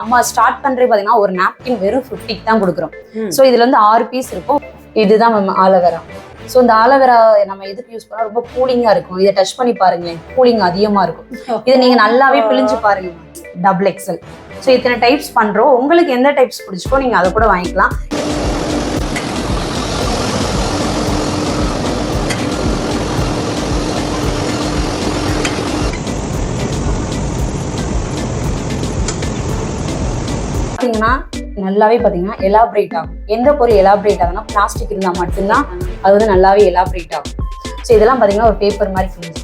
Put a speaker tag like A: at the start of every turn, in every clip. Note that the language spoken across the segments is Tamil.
A: நம்ம ஸ்டார்ட் பண்றது பாத்தீங்கன்னா ஒரு நாப்கின் வெறும் 50க்கு தான் கொடுக்குறோம். ஸோ இதுல வந்து 6 பீஸ் இருக்கும். இதுதான் ஆலோவேரா. ஸோ இந்த ஆலோவேரா நம்ம எதுக்கு யூஸ் பண்ணா ரொம்ப கூலிங்கா இருக்கும். இதை டச் பண்ணி பாருங்களேன், கூலிங் அதிகமா இருக்கும். இதை நீங்க நல்லாவே பிழிஞ்சு பாருங்க. Double excel. ஸோ இத்தனை டைப்ஸ் பண்றோம். உங்களுக்கு எந்த டைப்ஸ் பிடிச்சிக்கோ நீங்க அதை கூட வாங்கிக்கலாம். பார்த்தீங்கன்னா நல்லாவே பார்த்தீங்கன்னா எலாபரேட் ஆகும். எந்த பொருள் எலாபரேட் ஆகும்னா பிளாஸ்டிக் இருந்தால் மட்டும்தான் அது வந்து நல்லாவே எலாபரேட் ஆகும். ஸோ இதெல்லாம் பார்த்தீங்கன்னா ஒரு பேப்பர் மாதிரி ஃபினிஷ்.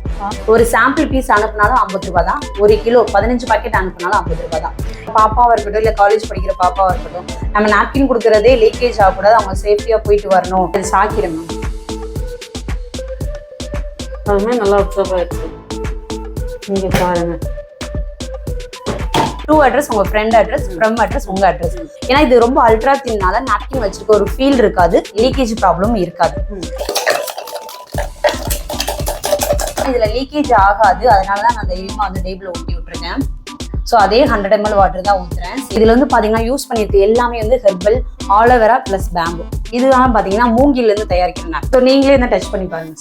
A: ஒரு சாம்பிள் பீஸ் அனுப்புனாலும் 50 ரூபா தான். 1 கிலோ 15 பாக்கெட் அனுப்புனாலும் 50 ரூபா தான். பாப்பாவாக இருக்கட்டும், இல்லை காலேஜ் படிக்கிற பாப்பாவாக இருக்கட்டும், நம்ம நாப்கின் கொடுக்குறதே லீக்கேஜ் ஆகக்கூடாது, அவங்க சேஃப்டியாக போயிட்டு வரணும். அது சாக்கிடுங்க.
B: அதுவுமே நல்லா அப்சர்வ் ஆயிடுச்சு. நீங்கள் பாருங்க,
A: ட்ரூ அட்ரஸ் உங்க ஃப்ரெண்ட் அட்ரஸ், ஃப்ரம் அட்ரஸ் உங்க அட்ரஸ். ஏன்னா இது ரொம்ப அல்ட்ரா தின்னால நாப்கின் வச்சிருக்க ஒரு ஃபீல் இருக்காது, லீக்கேஜ் ப்ராப்ளம் இருக்காது. இதுல லீக்கேஜ் ஆகாது, அதனாலதான் நான் தைரியமா வந்து டேபிள் ஊட்டி விட்டுருக்கேன். ஸோ அதே 100 ml வாட்டர் தான் ஊத்துறேன். இதுல வந்து பாத்தீங்கன்னா யூஸ் பண்ணிருக்கு எல்லாமே வந்து ஹெர்பல், ஆலோவேரா பிளஸ் பேம்பு. இதுதான் பாத்தீங்கன்னா மூங்கில இருந்து தயாரிக்கிறேன். ஸோ நீங்களே என்ன டச் பண்ணி பாருங்க.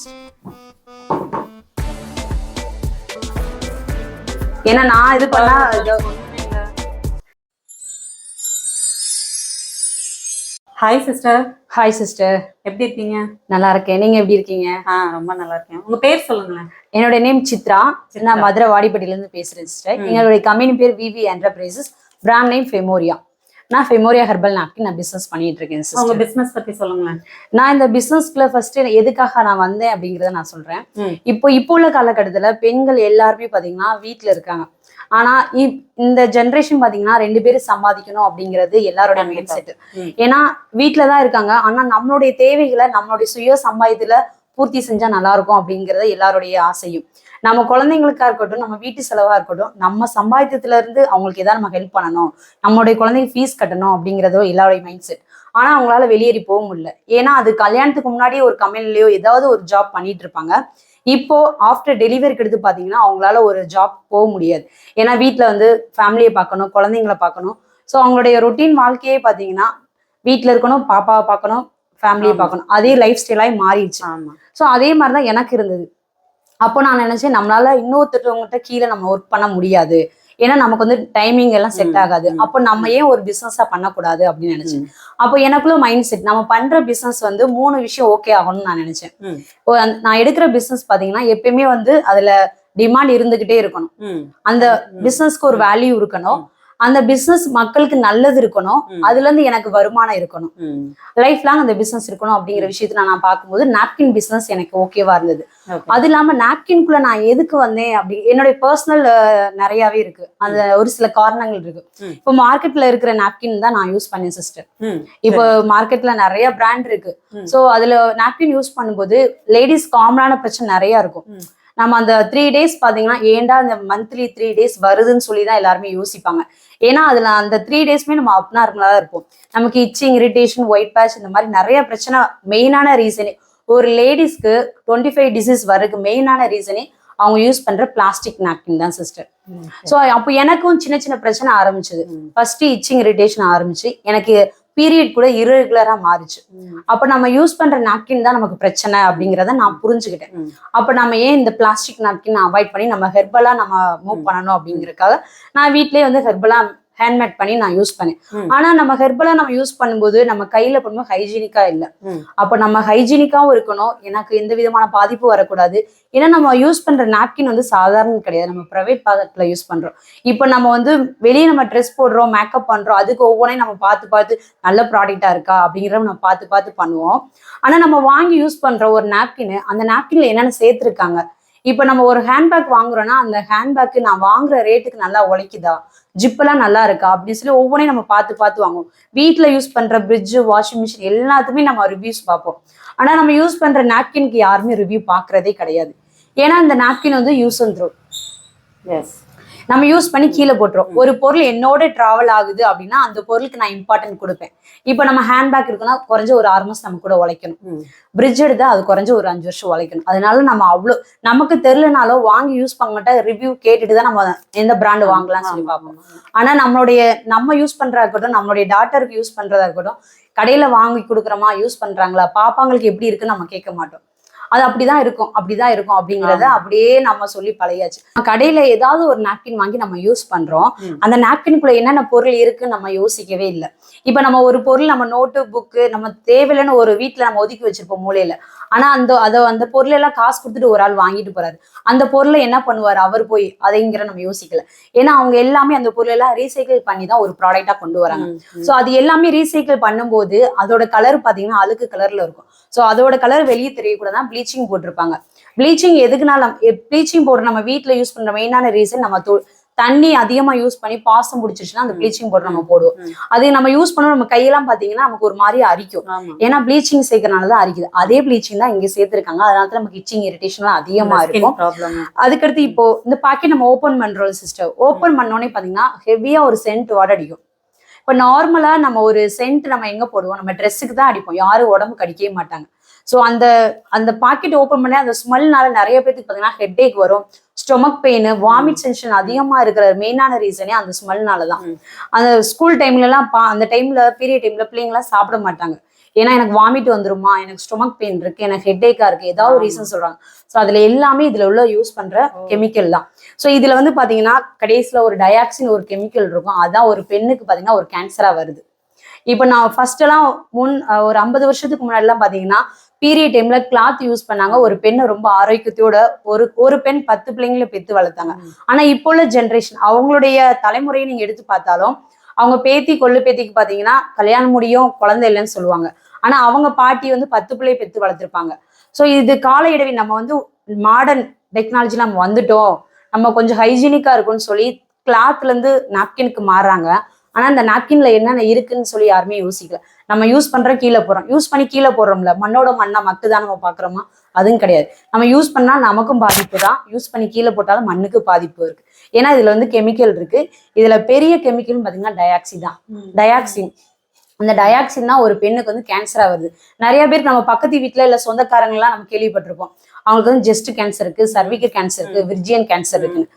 A: ஏன்னா நான் இது பண்ணா
B: ஹாய் சிஸ்டர்.
A: ஹாய் சிஸ்டர்,
B: எப்படி இருக்கீங்க?
A: நல்லா இருக்கேன். நீங்க எப்படி இருக்கீங்க?
B: ரொம்ப நல்லா இருக்கேன். உங்க பேர் சொல்லுங்களேன்.
A: என்னோட நேம் சித்ரா. நான் மதுரை வாடிப்பட்டியில இருந்து பேசுறேன் சிஸ்டர். எங்களுடைய கம்பெனி பேர் விவி என்டர்பிரைசஸ், பிராண்ட் நேம் ஃபெமோரியா. நான் ஃபெமோரியா ஹெர்பல் நாப்கின் நான் பிசினஸ் பண்ணிட்டு இருக்கேன் சிஸ்டர்.
B: உங்க பிசினஸ் பத்தி சொல்லுங்களேன்.
A: நான் இந்த பிசினஸ்க்குள்ள ஃபர்ஸ்ட் எதுக்காக நான் வந்தேன் அப்படிங்கறத நான் சொல்றேன். இப்போ உள்ள காலகட்டத்துல பெண்கள் எல்லாருமே பாத்தீங்கன்னா வீட்டுல இருக்காங்க. ஆனா இந்த ஜென்ரேஷன் பாத்தீங்கன்னா 2 பேரும் சம்பாதிக்கணும் அப்படிங்கிறது எல்லாரோட மைண்ட் செட். ஏன்னா வீட்டுலதான் இருக்காங்க. ஆனா நம்மளுடைய தேவைகளை நம்மளுடைய சுய சம்பாதியத்துல பூர்த்தி செஞ்சா நல்லா இருக்கும் அப்படிங்கறது எல்லாருடைய ஆசையும். நம்ம குழந்தைங்களுக்கா இருக்கட்டும், நம்ம வீட்டு செலவா இருக்கட்டும், நம்ம சம்பாதியத்துல இருந்து அவங்களுக்கு ஏதாவது நம்ம ஹெல்ப் பண்ணணும், நம்மளுடைய குழந்தைங்க ஃபீஸ் கட்டணும் அப்படிங்கறதோ எல்லாருடைய மைண்ட் செட். ஆனா அவங்களால வெளியேறி போக முடியல. ஏன்னா அது கல்யாணத்துக்கு முன்னாடி ஒரு கம்பெனிலயோ ஏதாவது ஒரு ஜாப் பண்ணிட்டு இருப்பாங்க. இப்போ ஆஃப்டர் டெலிவரிக்கு எடுத்து பாத்தீங்கன்னா அவங்களால ஒரு ஜாப் போக முடியாது. ஏன்னா வீட்டுல வந்து ஃபேமிலியை பார்க்கணும், குழந்தைங்களை பார்க்கணும். ஸோ அவங்களுடைய ரொட்டீன் வாழ்க்கையே பாத்தீங்கன்னா வீட்டுல இருக்கணும், பாப்பாவை பார்க்கணும், ஃபேமிலியை பார்க்கணும். அதே லைஃப் ஸ்டைலாகி மாறிடுச்சு. ஸோ அதே மாதிரிதான் எனக்கு இருந்தது. அப்போ நான் நினைச்சேன் நம்மளால இன்னொருத்தவங்ககிட்ட கீழே நம்ம ஒர்க் பண்ண முடியாது, ஏன்னா நமக்கு வந்து டைமிங் எல்லாம் செட் ஆகாது. அப்போ நம்ம ஏன் ஒரு பிசினஸா பண்ணக்கூடாது அப்படின்னு நினைச்சேன். அப்போ எனக்குள்ள மைண்ட் செட், நம்ம பண்ற பிசினஸ் வந்து 3 விஷயம் ஓகே ஆகணும்னு நான் நினைச்சேன். நான் எடுக்கிற பிசினஸ் பாத்தீங்கன்னா எப்பயுமே வந்து அதுல டிமாண்ட் இருந்துகிட்டே இருக்கணும். அந்த பிசினஸ்க்கு ஒரு வேல்யூ இருக்கணும். அந்த பிசினஸ் மக்களுக்கு நல்லது இருக்கணும். அதுல இருந்து எனக்கு வருமானம் இருக்கணும். லைஃப் லாங் அந்த பிசினஸ் இருக்கணும் அப்படிங்கிற விஷயத்த நான் பார்க்கும்போது நாப்கின் பிசினஸ் எனக்கு ஓகேவா இருந்தது. அது இல்லாம நாப்கின்குள்ள நான் எதுக்கு வந்தேன் அப்படி என்னுடைய பர்சனல் நிறையவே இருக்கு. அந்த ஒரு சில காரணங்கள் இருக்கு. இப்போ மார்க்கெட்ல இருக்கிற நாப்கின் தான் நான் யூஸ் பண்ணேன் சிஸ்டர். இப்போ மார்க்கெட்ல நிறைய பிராண்ட் இருக்கு. ஸோ அதுல நாப்கின் யூஸ் பண்ணும்போது லேடிஸ் காமனான பிரச்சனை நிறைய இருக்கும். நம்ம அந்த 3 days பாத்தீங்கன்னா ஏண்டா அந்த மந்த்லி 3 days வருதுன்னு சொல்லிதான் எல்லாருமே யோசிப்பாங்க. ஏன்னா அதுல அந்த 3 daysமே நம்ம அப்நார்மலா தான் இருப்போம். நமக்கு இச்சிங், இரிட்டேஷன், ஒயிட் பேட்ச் இந்த மாதிரி நிறைய பிரச்சனை. மெயினான ரீசனே ஒரு லேடிஸ்க்கு 25 டிசீஸ் வரதுக்கு மெயினான ரீசனே அவங்க யூஸ் பண்ற பிளாஸ்டிக் நாப்கின் தான் சிஸ்டர். ஸோ அப்போ எனக்கும் சின்ன சின்ன பிரச்சனை ஆரம்பிச்சது. ஃபர்ஸ்ட் இச்சிங், இரிட்டேஷன் ஆரம்பிச்சு எனக்கு பீரியட் கூட இரெகுலரா மாறிச்சு. அப்ப நம்ம யூஸ் பண்ற நாப்கின் தான் நமக்கு பிரச்சனை அப்படிங்கிறத நான் புரிஞ்சுக்கிட்டேன். அப்ப நம்ம ஏன் இந்த பிளாஸ்டிக் நாப்கின் அவாய்ட் பண்ணி நம்ம ஹெர்பலா நம்ம மூவ் பண்ணணும் அப்படிங்கறதுக்காக நான் வீட்லயே வந்து ஹெர்பலா ஹேண்ட்மேட் பண்ணி நான் யூஸ் பண்ணேன். ஆனா நம்ம ஹெர்பலா நம்ம யூஸ் பண்ணும்போது நம்ம கையில பண்ணும்போது ஹைஜீனிக்கா இல்லை. அப்ப நம்ம ஹைஜீனிக்காவும் இருக்கணும், எனக்கு எந்த விதமான பாதிப்பும் வரக்கூடாது. ஏன்னா நம்ம யூஸ் பண்ற நாப்கின் வந்து சாதாரண கிடையாது, நம்ம பிரைவேட் ப்ராடக்ட்ல யூஸ் பண்றோம். இப்ப நம்ம வந்து வெளியே நம்ம ட்ரெஸ் போடுறோம், மேக்கப் பண்றோம், அதுக்கு ஒவ்வொன்றையும் நம்ம பார்த்து நல்ல ப்ராடக்டா இருக்கா அப்படிங்கிறத நம்ம பார்த்து பண்ணுவோம். ஆனா நம்ம வாங்கி யூஸ் பண்ற ஒரு நாப்கின், அந்த நாப்கின்ல என்னென்ன சேர்த்துருக்காங்க. இப்ப நம்ம ஒரு ஹேண்ட்பேக் வாங்குறோம்னா அந்த ஹேண்ட்பேக்கு நான் வாங்குற ரேட்டுக்கு நல்லா உழைக்குதா, ஜிப்பெல்லாம் நல்லா இருக்கா அப்படின்னு சொல்லி ஒவ்வொன்றையும் நம்ம பார்த்து வாங்குவோம். வீட்டுல யூஸ் பண்ற ஃப்ரிட்ஜ், வாஷிங் மிஷின் எல்லாத்துமே நம்ம ரிவ்யூஸ் பார்ப்போம். ஆனா நம்ம யூஸ் பண்ற நாப்கின்க்கு யாருமே ரிவ்யூ பார்க்கறதே கிடையாது. ஏன்னா இந்த நாப்கின் வந்து யூஸ் அண்ட் த்ரோ. நம்ம யூஸ் பண்ணி கீழே போட்டுரும். ஒரு பொருள் என்னோட டிராவல் ஆகுது அப்படின்னா அந்த பொருளுக்கு நான் இம்பார்ட்டன்ட் கொடுப்பேன். இப்போ நம்ம ஹேண்ட்பேக் இருக்குன்னா குறைஞ்ச ஒரு 6 மாசம் நம்ம கூட உழைக்கணும். பிரிட்ஜ் எடுத்தா அது குறைஞ்ச ஒரு 5 வருஷம் உழைக்கணும். அதனால நம்ம அவ்வளோ நமக்கு தெரியலனாலும் வாங்கி யூஸ் பண்ண ரிவ்யூ கேட்டுட்டு தான் நம்ம எந்த பிராண்ட் வாங்கலாம்னு சொல்லி பார்ப்போம். ஆனா நம்ம யூஸ் பண்றதா இருக்கட்டும், நம்மளுடைய டாட்டருக்கு யூஸ் பண்றதா இருக்கட்டும், கடையில வாங்கி கொடுக்குறோமா, யூஸ் பண்றாங்களா, பாப்பாங்களுக்கு எப்படி இருக்குன்னு நம்ம கேட்க மாட்டோம். அது அப்படிதான் இருக்கும் அப்படிங்கறத அப்படியே நம்ம சொல்லி பழகியாச்சு. கடையில ஏதாவது ஒரு நாப்கின் வாங்கி நம்ம யூஸ் பண்றோம், அந்த நாப்கின்குள்ள என்னென்ன பொருள் இருக்குன்னு நம்ம யோசிக்கவே இல்லை. இப்ப நம்ம ஒரு பொருள் நம்ம நோட்டு புக்கு நம்ம தேவையில்லைன்னு ஒரு வீட்டுல நம்ம ஒதுக்கி வச்சிருப்போம் மூலையில. ஆனா அந்த பொருள் எல்லாம் காசு கொடுத்துட்டு ஒரு ஆள் வாங்கிட்டு போறாரு. அந்த பொருளை என்ன பண்ணுவாரு அவர் போய் அதைங்கிற நம்ம யோசிக்கல. ஏன்னா அவங்க எல்லாமே அந்த பொருள் எல்லாம் ரீசைக்கிள் பண்ணி தான் ஒரு ப்ராடக்டா கொண்டு வராங்க. சோ அது எல்லாமே ரீசைக்கிள் பண்ணும்போது அதோட கலர் பாத்தீங்கன்னா அழுக்கு கலர்ல இருக்கும். சோ அதோட கலர் வெளியே தெரியக்கூடாதான் ப்ளீச்சிங் போட்டிருப்பாங்க. ப்ளீச்சிங் எதுக்குனால ப்ளீச்சிங் பவுடர் நம்ம வீட்டுல யூஸ் பண்ற மெயினான ரீசன் நம்ம தண்ணி அதிகமா யூஸ் பண்ணி பாசம் பிடிச்சிருச்சுன்னா அந்த ப்ளீச்சிங் பவுடர் நம்ம போடுவோம். அது நம்ம யூஸ் பண்ணோம் நம்ம கையெல்லாம் பாத்தீங்கன்னா நமக்கு ஒரு மாதிரி அரிக்கும். ஏன்னா ப்ளீச்சிங் சேர்க்கறனாலதான் அரிக்குது. அதே ப்ளீச்சிங் தான் இங்க சேர்த்திருக்காங்க. அதனால நமக்கு இச்சிங் இரிட்டேஷன் அதிகமா இருக்கும். அதுக்கடுத்து இப்போ இந்த பாக்கெட் நம்ம ஓபன் பண்றோம் சிஸ்டர், ஓபன் பண்ணோடனே பாத்தீங்கன்னா ஹெவியா ஒரு சென்ட் வாட அடிக்கும். இப்ப நார்மலா நம்ம ஒரு சென்ட் நம்ம எங்க போடுவோம், நம்ம ட்ரெஸ்ஸுக்கு தான் அடிப்போம், யாரும் உடம்புக்கு அடிக்கவே மாட்டாங்க. ஸோ அந்த பாக்கெட் ஓப்பன் பண்ணி அந்த ஸ்மெல்னால நிறைய பேருக்கு பார்த்தீங்கன்னா ஹெட்ஏக் வரும், ஸ்டொமக் பெயின், வாமிட் சென்ஷன் அதிகமா இருக்கிற மெயினான ரீசனே அந்த ஸ்மெல்னால தான். அந்த ஸ்கூல் டைம்ல எல்லாம் அந்த டைம்ல பீரியட் டைம்ல பிள்ளைங்களாம் சாப்பிட மாட்டாங்க. ஏன்னா எனக்கு வாமிட் வந்துருமா, எனக்கு ஸ்டொமக் பெயின் இருக்கு, எனக்கு ஹெட்ஏக்கா இருக்கு, ஏதாவது ரீசன் சொல்றாங்க. ஸோ அதுல எல்லாமே இதுல உள்ள யூஸ் பண்ற கெமிக்கல் தான். ஸோ இதுல வந்து பாத்தீங்கன்னா கடைசியில ஒரு டயாக்சின் ஒரு கெமிக்கல் இருக்கும். அதான் ஒரு பெண்ணுக்கு பாத்தீங்கன்னா ஒரு கேன்சரா வருது. இப்ப நான் ஃபர்ஸ்ட் எல்லாம் ஒரு 50 வருஷத்துக்கு முன்னாடி எல்லாம் பாத்தீங்கன்னா பீரியட் டைம்ல கிளாத் யூஸ் பண்ணாங்க. ஒரு பெண்ணை ரொம்ப ஆரோக்கியத்தோட ஒரு பெண் 10 பிள்ளைங்களை பெத்து வளர்த்தாங்க. ஆனா இப்போ உள்ள ஜென்ரேஷன் அவங்களுடைய தலைமுறையை நீங்க எடுத்து பார்த்தாலும் அவங்க பேத்தி கொள்ளு பேத்திக்கு பாத்தீங்கன்னா கல்யாணம் முடியும் குழந்தை இல்லைன்னு சொல்லுவாங்க. ஆனா அவங்க பாட்டி வந்து 10 பிள்ளையை பெத்து வளர்த்திருப்பாங்க. ஸோ இது கால இடைவெளி நம்ம வந்து மாடர்ன் டெக்னாலஜி நம்ம வந்துட்டோம், நம்ம கொஞ்சம் ஹைஜீனிக்கா இருக்கும்னு சொல்லி கிளாத்ல இருந்து நாப்கினுக்கு மாறுறாங்க. ஆனா அந்த நாப்கின்ல என்னென்ன இருக்குன்னு சொல்லி யாருமே யோசிக்கல. நம்ம யூஸ் பண்றோம் கீழே போறோம், யூஸ் பண்ணி கீழே போடுறோம்ல, மண்ணோட மண்ணா மக்குதான் நம்ம பாக்குறோமா, அதுவும் கிடையாது. நம்ம யூஸ் பண்ணா நமக்கும் பாதிப்பு தான், யூஸ் பண்ணி கீழே போட்டாலும் மண்ணுக்கு பாதிப்பு இருக்கு. ஏன்னா இதுல வந்து கெமிக்கல் இருக்கு. இதுல பெரிய கெமிக்கல் பாத்தீங்கன்னா டயாக்சின் தான். டயாக்சின், அந்த டயாக்சின் தான் ஒரு பெண்ணுக்கு வந்து கேன்சரா வருது. நிறைய பேருக்கு நம்ம பக்கத்து வீட்டுல இல்ல சொந்தக்காரங்க எல்லாம் நம்ம கேள்விப்பட்டிருப்போம், அவங்களுக்கு வந்து ஜெஸ்ட் கேன்சர் இருக்கு, சர்விக்கல் கேன்சர் இருக்கு, விர்ஜியன் கேன்சர் இருக்குன்னு.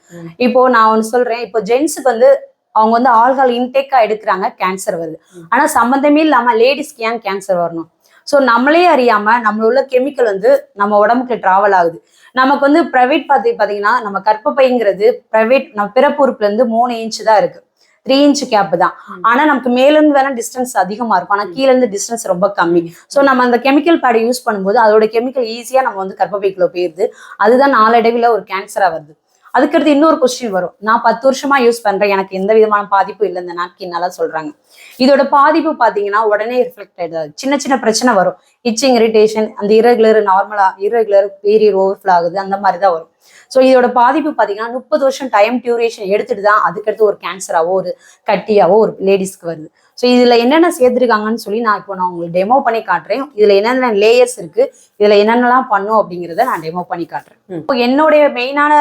A: இப்போ நான் ஒன்னு சொல்றேன், இப்போ ஜென்ஸுக்கு வந்து அவங்க வந்து ஆல்கஹால் இன்டேக்கா எடுக்கிறாங்க, கேன்சர் வருது. ஆனா சம்பந்தமே இல்லாம லேடிஸ்க்கு ஏன் கேன்சர் வரணும்? ஸோ நம்மளே அறியாம நம்மள உள்ள கெமிக்கல் வந்து நம்ம உடம்புக்கு டிராவல் ஆகுது. நமக்கு வந்து பிரைவேட் பாத்தீங்கன்னா நம்ம கற்பப்பைங்கிறது பிரைவேட் நம்ம பிறப்புறுப்புல இருந்து 3 இன்ச் தான் இருக்கு, 3 இன்ச் கேப் தான். ஆனா நமக்கு மேல இருந்து வேணா டிஸ்டன்ஸ் அதிகமா இருக்கும், ஆனா கீழே இருந்து டிஸ்டன்ஸ் ரொம்ப கம்மி. ஸோ நம்ம அந்த கெமிக்கல் பேடை யூஸ் பண்ணும்போது அதோட கெமிக்கல் ஈஸியா நம்ம வந்து கற்பப்பைக்குள்ள போயிருது. அதுதான் நாளடைவில் ஒரு கேன்சரா வருது. அதுக்கடுத்து இன்னொரு கொஸ்டின் வரும், நான் 10 வருஷமா யூஸ் பண்றேன், எனக்கு எந்த விதமான பாதிப்பும் இல்லை இந்த நாப்கின்னால சொல்றாங்க. இதோட பாதிப்பு பாத்தீங்கன்னா உடனே ரிஃப்ளெக்ட் ஆயிடுது. சின்ன சின்ன பிரச்சனை வரும், இச்சிங், இரிட்டேஷன், அந்த இரகுலர் நார்மலா இரகுலர் பீரியட் ஓவர்ஃப்ளோ ஆகுது, அந்த மாதிரிதான் வரும். ஸோ இதோட பாதிப்பு பாத்தீங்கன்னா 30 வருஷம் டைம் டியூரேஷன் எடுத்துட்டு தான் அதுக்கடுத்து ஒரு கேன்சராவோ ஒரு கட்டியாவோ ஒரு லேடிஸ்க்கு வருது. ஸோ இதுல என்னென்ன சேர்த்துருக்காங்கன்னு சொல்லி நான் உங்களுக்கு டெமோ பண்ணி காட்டுறேன். இதுல என்னென்ன லேயர்ஸ் இருக்கு, இதுல என்னென்னலாம் பண்ணும் அப்படிங்கிறத நான் டெமோ பண்ணி காட்டுறேன். இப்போ என்னுடைய மெயினான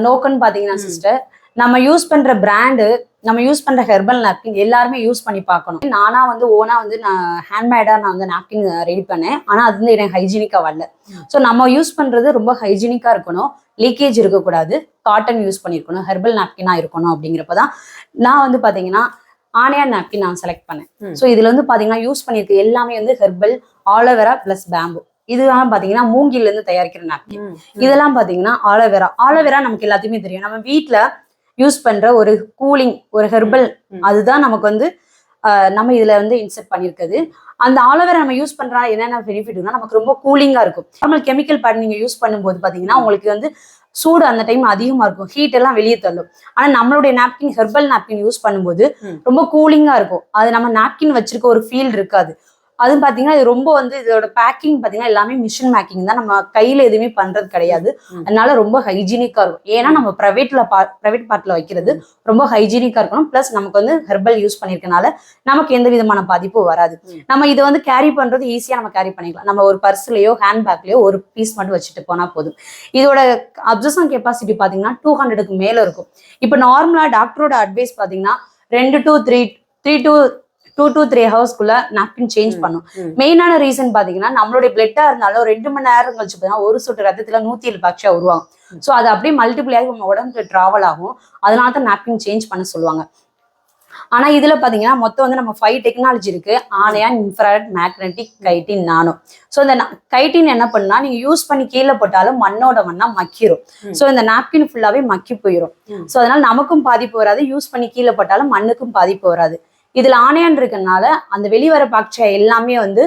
A: நோக்கன்னு பாத்தீங்கன்னா சிஸ்டர், நம்ம யூஸ் பண்ற பிராண்டு, நம்ம யூஸ் பண்ற ஹெர்பல் நாப்கின் எல்லாருமே யூஸ் பண்ணி பார்க்கணும். நானா வந்து ஓனா வந்து நான் ஹேண்ட்மேடா நான் வந்து நாப்கின் ரெடி பண்ணேன். ஆனா அது வந்து எனக்கு ஹைஜீனிக்கா வரல. ஸோ நம்ம யூஸ் பண்றது ரொம்ப ஹைஜீனிக்கா இருக்கணும், லீக்கேஜ் இருக்கக்கூடாது, காட்டன் யூஸ் பண்ணிருக்கணும், ஹெர்பல் நாப்கினா இருக்கணும். அப்படிங்கிறப்பதான் நான் வந்து பாத்தீங்கன்னா ஆனியா நாப்கின் நான் செலக்ட் பண்ணேன். ஸோ இதுல வந்து பாத்தீங்கன்னா யூஸ் பண்ணிருக்கு எல்லாமே வந்து ஹெர்பல், ஆலோவேரா பிளஸ் பேம்பு. இதெல்லாம் பாத்தீங்கன்னா மூங்கில இருந்து தயாரிக்கிற நாப்கின். இதெல்லாம் பாத்தீங்கன்னா ஆலோவேரா நமக்கு எல்லாத்தையுமே தெரியும். நம்ம வீட்டுல யூஸ் பண்ற ஒரு கூலிங் ஒரு ஹெர்பல், அதுதான் நமக்கு வந்து நம்ம இதுல வந்து இன்செர்ட் பண்ணிருக்குது. அந்த ஆலோவேரா நம்ம யூஸ் பண்றா என்னென்ன பெனிஃபிட்னா நமக்கு ரொம்ப கூலிங்கா இருக்கும். நார்மல் கெமிக்கல் பேட் நீங்க யூஸ் பண்ணும்போது பாத்தீங்கன்னா உங்களுக்கு வந்து சூடு அந்த டைம் அதிகமா இருக்கும், ஹீட் எல்லாம் வெளியே தள்ளும். ஆனா நம்மளுடைய நாப்கின் ஹெர்பல் நாப்கின் யூஸ் பண்ணும்போது ரொம்ப கூலிங்கா இருக்கும். அது நம்ம நாப்கின் வச்சிருக்க ஒரு ஃபீல் இருக்காது. அதுவும் பாத்தீங்கன்னா இது ரொம்ப வந்து இதோட பேக்கிங் பாத்தீங்கன்னா எல்லாமே மிஷின் மேக்கிங் தான், நம்ம கையில எதுவுமே பண்றது கிடையாது. அதனால ரொம்ப ஹைஜீனிக்கா இருக்கும். ஏன்னா நம்ம பிரைவேட் பார்ட்ல வைக்கிறது ரொம்ப ஹைஜீனிக்கா இருக்கணும். பிளஸ் நமக்கு வந்து ஹெர்பல் யூஸ் பண்ணிருக்கனால நமக்கு எந்த விதமான பாதிப்பும் வராது. நம்ம இதை வந்து கேரி பண்றது ஈஸியா நம்ம கேரி பண்ணிக்கலாம். நம்ம ஒரு பர்ஸ்லயோ ஹேண்ட் பேக்லயோ ஒரு பீஸ் மட்டும் வச்சுட்டு போனா போதும். இதோட அப்சர்ஷன் கெப்பாசிட்டி பாத்தீங்கன்னா 200க்கு மேல இருக்கும். இப்ப நார்மலா டாக்டரோட அட்வைஸ் பாத்தீங்கன்னா 2 to 3 ஹவர்ஸ்க்குள்ள நாப்கின் சேஞ்ச் பண்ணும். மெயினான ரீசன் பாத்தீங்கன்னா நம்மளுடைய பிளட்டா இருந்தாலும் 2 மணி நேரம் கழிச்சு பார்த்தீங்கன்னா ஒரு சொட்டு ரத்தத்துல 107 பாக்டீரியா உருவாகும். ஸோ அது அப்படியே மல்டிபிள் ஆகி நம்ம உடம்புல டிராவல் ஆகும். அதனால தான் நாப்கின் சேஞ்ச் பண்ண சொல்லுவாங்க. ஆனா இதுல பாத்தீங்கன்னா மொத்தம் வந்து நம்ம 5 டெக்னாலஜி இருக்கு. ஆனியான், இன்ஃப்ராரெட், மேக்னெட்டிக், கைட்டின், நானோ. ஸோ இந்த கைட்டின் என்ன பண்ணா நீங்க யூஸ் பண்ணி கீழே போட்டாலும் மண்ணோட மண்ணா மக்கிரும். ஸோ இந்த நாப்கின் ஃபுல்லாவே மக்கி போயிடும். ஸோ அதனால நமக்கும் பாதிப்பு வராது, யூஸ் பண்ணி கீழே போட்டாலும் மண்ணுக்கும் பாதிப்பு வராது. இதுல ஆனியான் இருக்கனால அந்த வெளிவர பாக்டீரியா எல்லாமே வந்து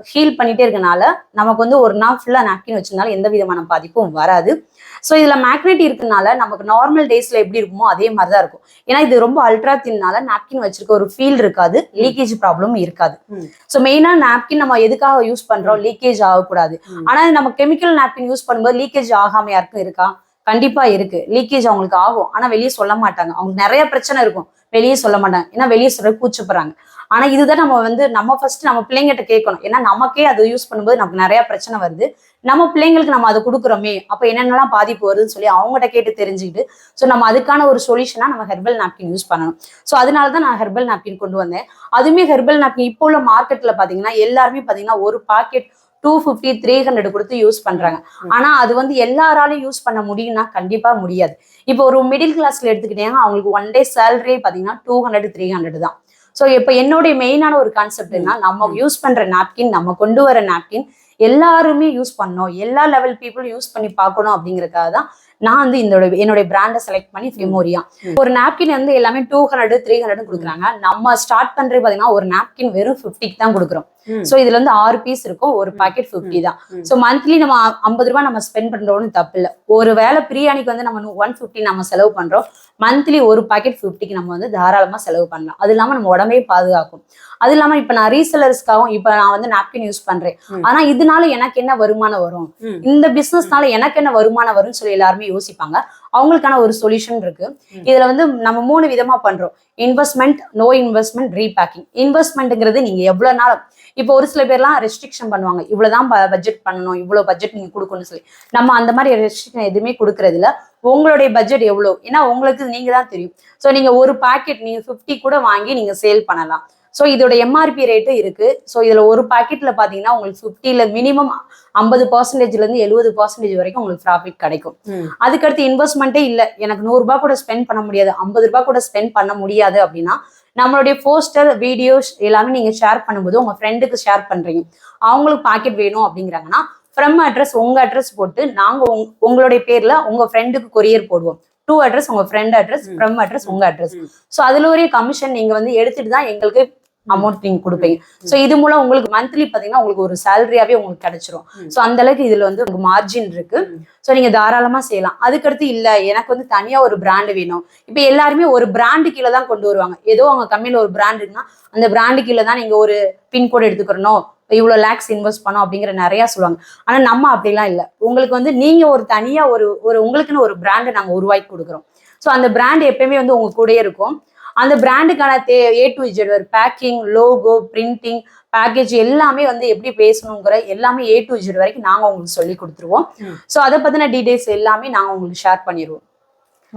A: ஹீல் பண்ணிட்டே இருக்கனால நமக்கு வந்து ஒரு நாள் ஃபுல்லா நாப்கின் வச்சிருந்தாலும் எந்த விதமான பாதிப்பும் வராது. ஸோ இதுல மேக்னெட் இருக்கனால நமக்கு நார்மல் டேஸ்ல எப்படி இருக்குமோ அதே மாதிரிதான் இருக்கும். ஏன்னா இது ரொம்ப அல்ட்ரா தின்னால நாப்கின் வச்சிருக்க ஒரு ஃபீல் இருக்காது, லீக்கேஜ் ப்ராப்ளமும் இருக்காது. ஸோ மெயினா நாப்கின் நம்ம எதுக்காக யூஸ் பண்றோம், லீக்கேஜ் ஆகக்கூடாது. ஆனா நம்ம கெமிக்கல் நாப்கின் யூஸ் பண்ணும்போது லீக்கேஜ் ஆகாம யாருக்கும் இருக்கா? கண்டிப்பா இருக்கு. லீக்கேஜ் அவங்களுக்கு ஆகும், ஆனா வெளியே சொல்ல மாட்டாங்க. அவங்களுக்கு நிறைய பிரச்சனை இருக்கும், வெளியே சொல்ல மாட்டாங்க. ஏன்னா வெளியே சொல்ல கூச்சப்படுறாங்க. ஆனா இதுதான் நம்ம வந்து நம்ம ஃபர்ஸ்ட் நம்ம பிள்ளைங்கிட்ட கேட்கணும். ஏன்னா நமக்கே அதை யூஸ் பண்ணும்போது நமக்கு நிறைய பிரச்சனை வருது. நம்ம பிள்ளைங்களுக்கு நம்ம அதை கொடுக்குறோமே, அப்ப என்னென்னலாம் பாதிப்பு வருதுன்னு சொல்லி அவங்ககிட்ட கேட்டு தெரிஞ்சுக்கிட்டு ஸோ நம்ம அதுக்கான ஒரு சொல்யூஷனா நம்ம ஹெர்பல் நாப்கின் யூஸ் பண்ணணும். ஸோ அதனாலதான் நான் ஹெர்பல் நாப்கின் கொண்டு வந்தேன். அதுவுமே ஹெர்பல் நாப்கின் இப்போ உள்ள மார்க்கெட்ல பாத்தீங்கன்னா எல்லாருமே பாத்தீங்கன்னா ஒரு பாக்கெட் 250, 300 கொடுத்து யூஸ் பண்றாங்க. ஆனா அது வந்து எல்லாராலையும் யூஸ் பண்ண முடியும்னா கண்டிப்பா முடியாது. இப்போ ஒரு மிடில் கிளாஸ்ல எடுத்துக்கிட்டீங்கன்னா அவங்களுக்கு 1 டே சேலரி பாத்தீங்கன்னா 200, 300 தான். ஸோ இப்போ என்னுடைய மெயினான ஒரு கான்செப்ட் என்ன, நம்ம யூஸ் பண்ற நாப்கின், நம்ம கொண்டு வர நாப்கின் எல்லாருமே யூஸ் பண்ணணும், எல்லா லெவல் பீப்புள் யூஸ் பண்ணி பார்க்கணும் அப்படிங்கறதுக்காக தான் நான் வந்து என்னுடைய பிராண்டை செலக்ட் பண்ணி ஃபிமோரியா. ஒரு நாப்கின் வந்து எல்லாமே 200, 300 கொடுக்குறாங்க. நம்ம ஸ்டார்ட் பண்றது பாத்தீங்கன்னா ஒரு நாப்கின் வெறும் 50க்கு தான் கொடுக்குறோம். சோ இதுல வந்து 6 பீஸ் இருக்கும், ஒரு பாக்கெட் 50 தான். சோ மந்த்லி நம்ம 50 ரூபாய் நம்ம ஸ்பெண்ட் பண்றோம்னு தப்பு இல்லை. ஒரு வேளை பிரியாணிக்கு வந்து நம்ம 150 நம்ம செலவு பண்றோம், மந்த்லி ஒரு பாக்கெட் 50க்கு நம்ம வந்து தாராளமா செலவு பண்ணலாம். அது இல்லாம நம்ம உடம்பையே பாதுகாக்கும். அது இல்லாம இப்ப நான் ரீசெலர்ஸ்க்காகவும் இப்ப நான் வந்து நாப்கின் யூஸ் பண்றேன். ஆனா இதனால எனக்கு என்ன வருமானம் வரும், இந்த பிசினஸ்னால எனக்கு என்ன வருமானம் வரும்னு சொல்லி எல்லாருமே யோசிப்பாங்க. அவங்களுக்கான ஒரு சொல்யூஷன் இருக்கு. இதுல வந்து நம்ம 3 விதமா பண்றோம். Investment, no investment, repacking. இன்வெஸ்ட்மெண்ட்ங்கிறது நீங்க எவ்வளவு நாள், இப்போ ஒரு சில பேர்லாம் ரெஸ்ட்ரிக்ஷன் பண்ணுவாங்க, இவ்வளவுதான் பட்ஜெட் பண்ணணும், இவ்வளவு பட்ஜெட் நீங்க கொடுக்கணும்னு சொல்லி. நம்ம அந்த மாதிரி ரெஸ்ட்ரிக்ஷன் எதுவுமே கொடுக்கறது இல்ல. உங்களுடைய பட்ஜெட் எவ்வளவு, ஏன்னா உங்களுக்கு நீங்க தான் தெரியும். ஸோ நீங்க ஒரு பாக்கெட் நீங்க 50 கூட வாங்கி நீங்க சேல் பண்ணலாம். ஸோ இதோட எம்ஆர்பி ரேட்டு இருக்கு. ஸோ இதுல ஒரு பாக்கெட்ல பாத்தீங்கன்னா உங்களுக்கு 50ல மினிமம் 50% இருந்து 70% வரைக்கும் உங்களுக்கு ப்ராஃபிட் கிடைக்கும். அதுக்கடுத்து இன்வெஸ்ட்மெண்ட்டே இல்லை, எனக்கு 100 ரூபாய் கூட ஸ்பெண்ட் பண்ண முடியாது, 50 ரூபாய் கூட ஸ்பெண்ட் பண்ண முடியாது அப்படின்னா நம்மளுடைய போஸ்டர், வீடியோஸ் எல்லாமே நீங்க ஷேர் பண்ணும்போது உங்க ஃப்ரெண்டுக்கு ஷேர் பண்றீங்க, அவங்களுக்கு பாக்கெட் வேணும் அப்படிங்கிறாங்கன்னா ஃப்ரம் அட்ரஸ் உங்க அட்ரஸ் போட்டு நாங்க உங்களுடைய பேர்ல உங்க ஃப்ரெண்டுக்கு கொரியர் போடுவோம். டூ அட்ரஸ் உங்க ஃப்ரெண்ட் அட்ரஸ், ஃப்ரம் அட்ரஸ் உங்க அட்ரஸ். ஸோ அதுல ஒரு கமிஷன் நீங்க வந்து எடுத்துட்டு தான் எங்களுக்கு அமௌண்ட் நீங்க கொடுப்பீங்க. ஸோ இது மூலம் உங்களுக்கு மந்த்லி பாத்தீங்கன்னா உங்களுக்கு ஒரு சேலரியாவே உங்களுக்கு கிடைச்சிரும். ஸோ அந்த அளவுக்கு இதுல வந்து உங்களுக்கு மார்ஜின் இருக்கு. ஸோ நீங்க தாராளமா செய்யலாம். அதுக்கடுத்து இல்ல எனக்கு வந்து தனியா ஒரு பிராண்ட் வேணும், இப்ப எல்லாருமே ஒரு பிராண்டு கீழே தான் கொண்டு வருவாங்க. ஏதோ அவங்க கம்பெனில ஒரு பிராண்ட் இருக்குன்னா அந்த பிராண்டு கீழே தான் நீங்க ஒரு பின்கோடு எடுத்துக்கணும், இவ்வளவு லேக்ஸ் இன்வெஸ்ட் பண்ணும் அப்படிங்கிற நிறைய சொல்லுவாங்க. ஆனா நம்ம அப்படிலாம் இல்லை. உங்களுக்கு வந்து நீங்க ஒரு தனியா ஒரு உங்களுக்குன்னு ஒரு பிராண்டை நாங்க உருவாக்கி கொடுக்குறோம். ஸோ அந்த பிராண்ட் எப்பயுமே வந்து உங்க கூடயே இருக்கும். அந்த பிராண்டுக்கான A to Z packing, logo, printing, package எல்லாமே வந்து எப்படி பேசணுங்கிற எல்லாமே A to Z வரைக்கும் நாங்க உங்களுக்கு சொல்லி கொடுத்துருவோம். ஸோ அதை பத்தின டீடைல்ஸ் எல்லாமே நாங்க உங்களுக்கு ஷேர் பண்ணிடுவோம்.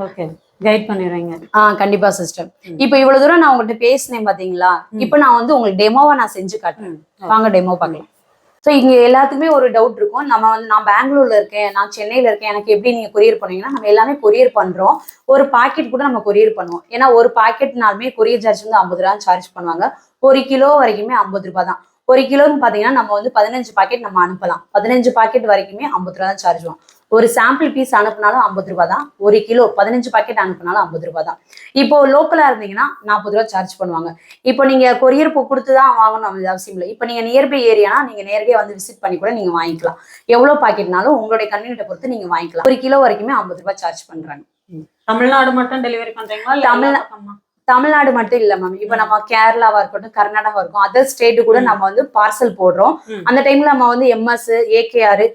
B: ஓகே, கைட் பண்ணிடுறீங்க.
A: கண்டிப்பா சிஸ்டர். இப்ப இவ்வளவு தூரம் நான் உங்கள்கிட்ட பேசினேன் பாத்தீங்களா, இப்ப நான் வந்து உங்களுக்கு டெமோவா நான் செஞ்சு காட்டுறேன். வாங்க டெமோ பார்க்கலாம். ஸோ இங்க எல்லாத்துக்குமே ஒரு டவுட் இருக்கும், நம்ம வந்து நான் பெங்களூர்ல இருக்கேன், நான் சென்னையில இருக்கேன், எனக்கு எப்படி நீங்க கொரியர் பண்ணுவீங்கன்னா நம்ம எல்லாமே கொரியர் பண்றோம். ஒரு பாக்கெட் கூட நம்ம கொரியர் பண்ணுவோம். ஏன்னா ஒரு பாக்கெட்னாலுமே கொரியர் சார்ஜ் வந்து 50 ரூபா சார்ஜ் பண்ணுவாங்க. 1 கிலோ வரைக்குமே 50 ரூபாய் தான். 1 கிலோன்னு பாத்தீங்கன்னா நம்ம வந்து 15 பாக்கெட் நம்ம அனுப்பலாம். 15 பாக்கெட் வரைக்குமே 50 ரூபா தான் சார்ஜ் பண்ணுவோம். ஒரு சாம்பிள் பீஸ் அனுப்புனாலும் 50 ரூபாய் தான். 1 கிலோ 15 பாக்கெட் அனுப்புனாலும் 50 ரூபாய் தான். இப்போ லோக்கலா இருந்தீங்கன்னா 40 ரூபாய் சார்ஜ் பண்ணுவாங்க. இப்போ நீங்க கொரியர் கொடுத்துதான் வாங்கணும் அவசியம் இல்லை. இப்போ நீங்க நியர்பை ஏரியானா நீங்க நேரடியா வந்து விசிட் பண்ணி கூட நீங்க வாங்கிக்கலாம். எவ்வளவு பாக்கெட்னாலும் உங்களுடைய கன்வீனியன்ட்டை பொறுத்து நீங்க வாங்கிக்கலாம். 1 கிலோ வரைக்குமே 50 ரூபாய் சார்ஜ் பண்றாங்க.
B: தமிழ்நாடு மட்டும் டெலிவரி பண்றீங்களா?
A: தமிழ்நாடு மட்டும் இல்ல மேம், இப்ப நம்ம கேரளாவா இருக்கட்டும், கர்நாடகா இருக்கும், அதர் ஸ்டேட்டு கூட நம்ம வந்து பார்சல் போடுறோம். அந்த டைம்ல நம்ம வந்து எம்எஸ், ஏகேஆர்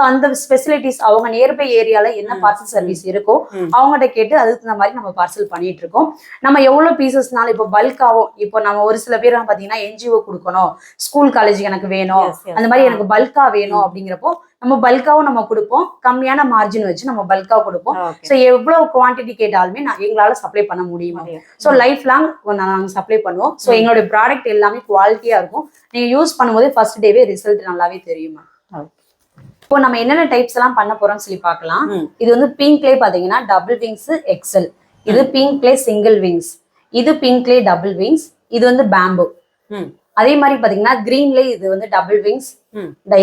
A: அந்த ஸ்பெசிலிட்டிஸ் அவங்க நியர்பை ஏரியால என்ன பார்சல் சர்வீஸ் இருக்கோ அவங்ககிட்ட கேட்டு அதுக்கு தகுந்த மாதிரி நம்ம பார்சல் பண்ணிட்டு இருக்கோம். நம்ம எவ்வளவு பீசஸ்னாலும் இப்போ பல்காவும், இப்போ நம்ம ஒரு சில பேர் பாத்தீங்கன்னா என்ஜிஓ கொடுக்கணும், ஸ்கூல் காலேஜுக்கு எனக்கு வேணும், அந்த மாதிரி எனக்கு பல்கா வேணும் அப்படிங்கிறப்போ நம்ம பல்காவும் நம்ம கொடுப்போம், கம்மியான மார்ஜின் வச்சு நம்ம பல்கா கொடுப்போம். ஸோ எவ்வளவு குவான்டிட்டி கேட்டாலுமே எங்களால சப்ளை பண்ண முடியும். ஸோ லைஃப் லாங் நாங்கள் சப்ளை பண்ணுவோம். ஸோ எங்களுடைய ப்ராடக்ட் எல்லாமே குவாலிட்டியா இருக்கும். நீங்க யூஸ் பண்ணும்போது ஃபர்ஸ்ட் டேவே ரிசல்ட் நல்லாவே தெரியுமா. இப்போ நம்ம என்னென்ன டைப்ஸ் எல்லாம் பண்ண போறோம்னு சொல்லி பார்க்கலாம். இது வந்து பிங்க்லே பாத்தீங்கன்னா டபுள் விங்ஸ் எக்ஸல், இது பிங்க்லே சிங்கிள் விங்ஸ், இது பிங்க்லே டபுள் விங்ஸ், இது வந்து பேம்பு. அதே மாதிரி பாத்தீங்கன்னா கிரீன்லே இது வந்து டபுள் விங்ஸ்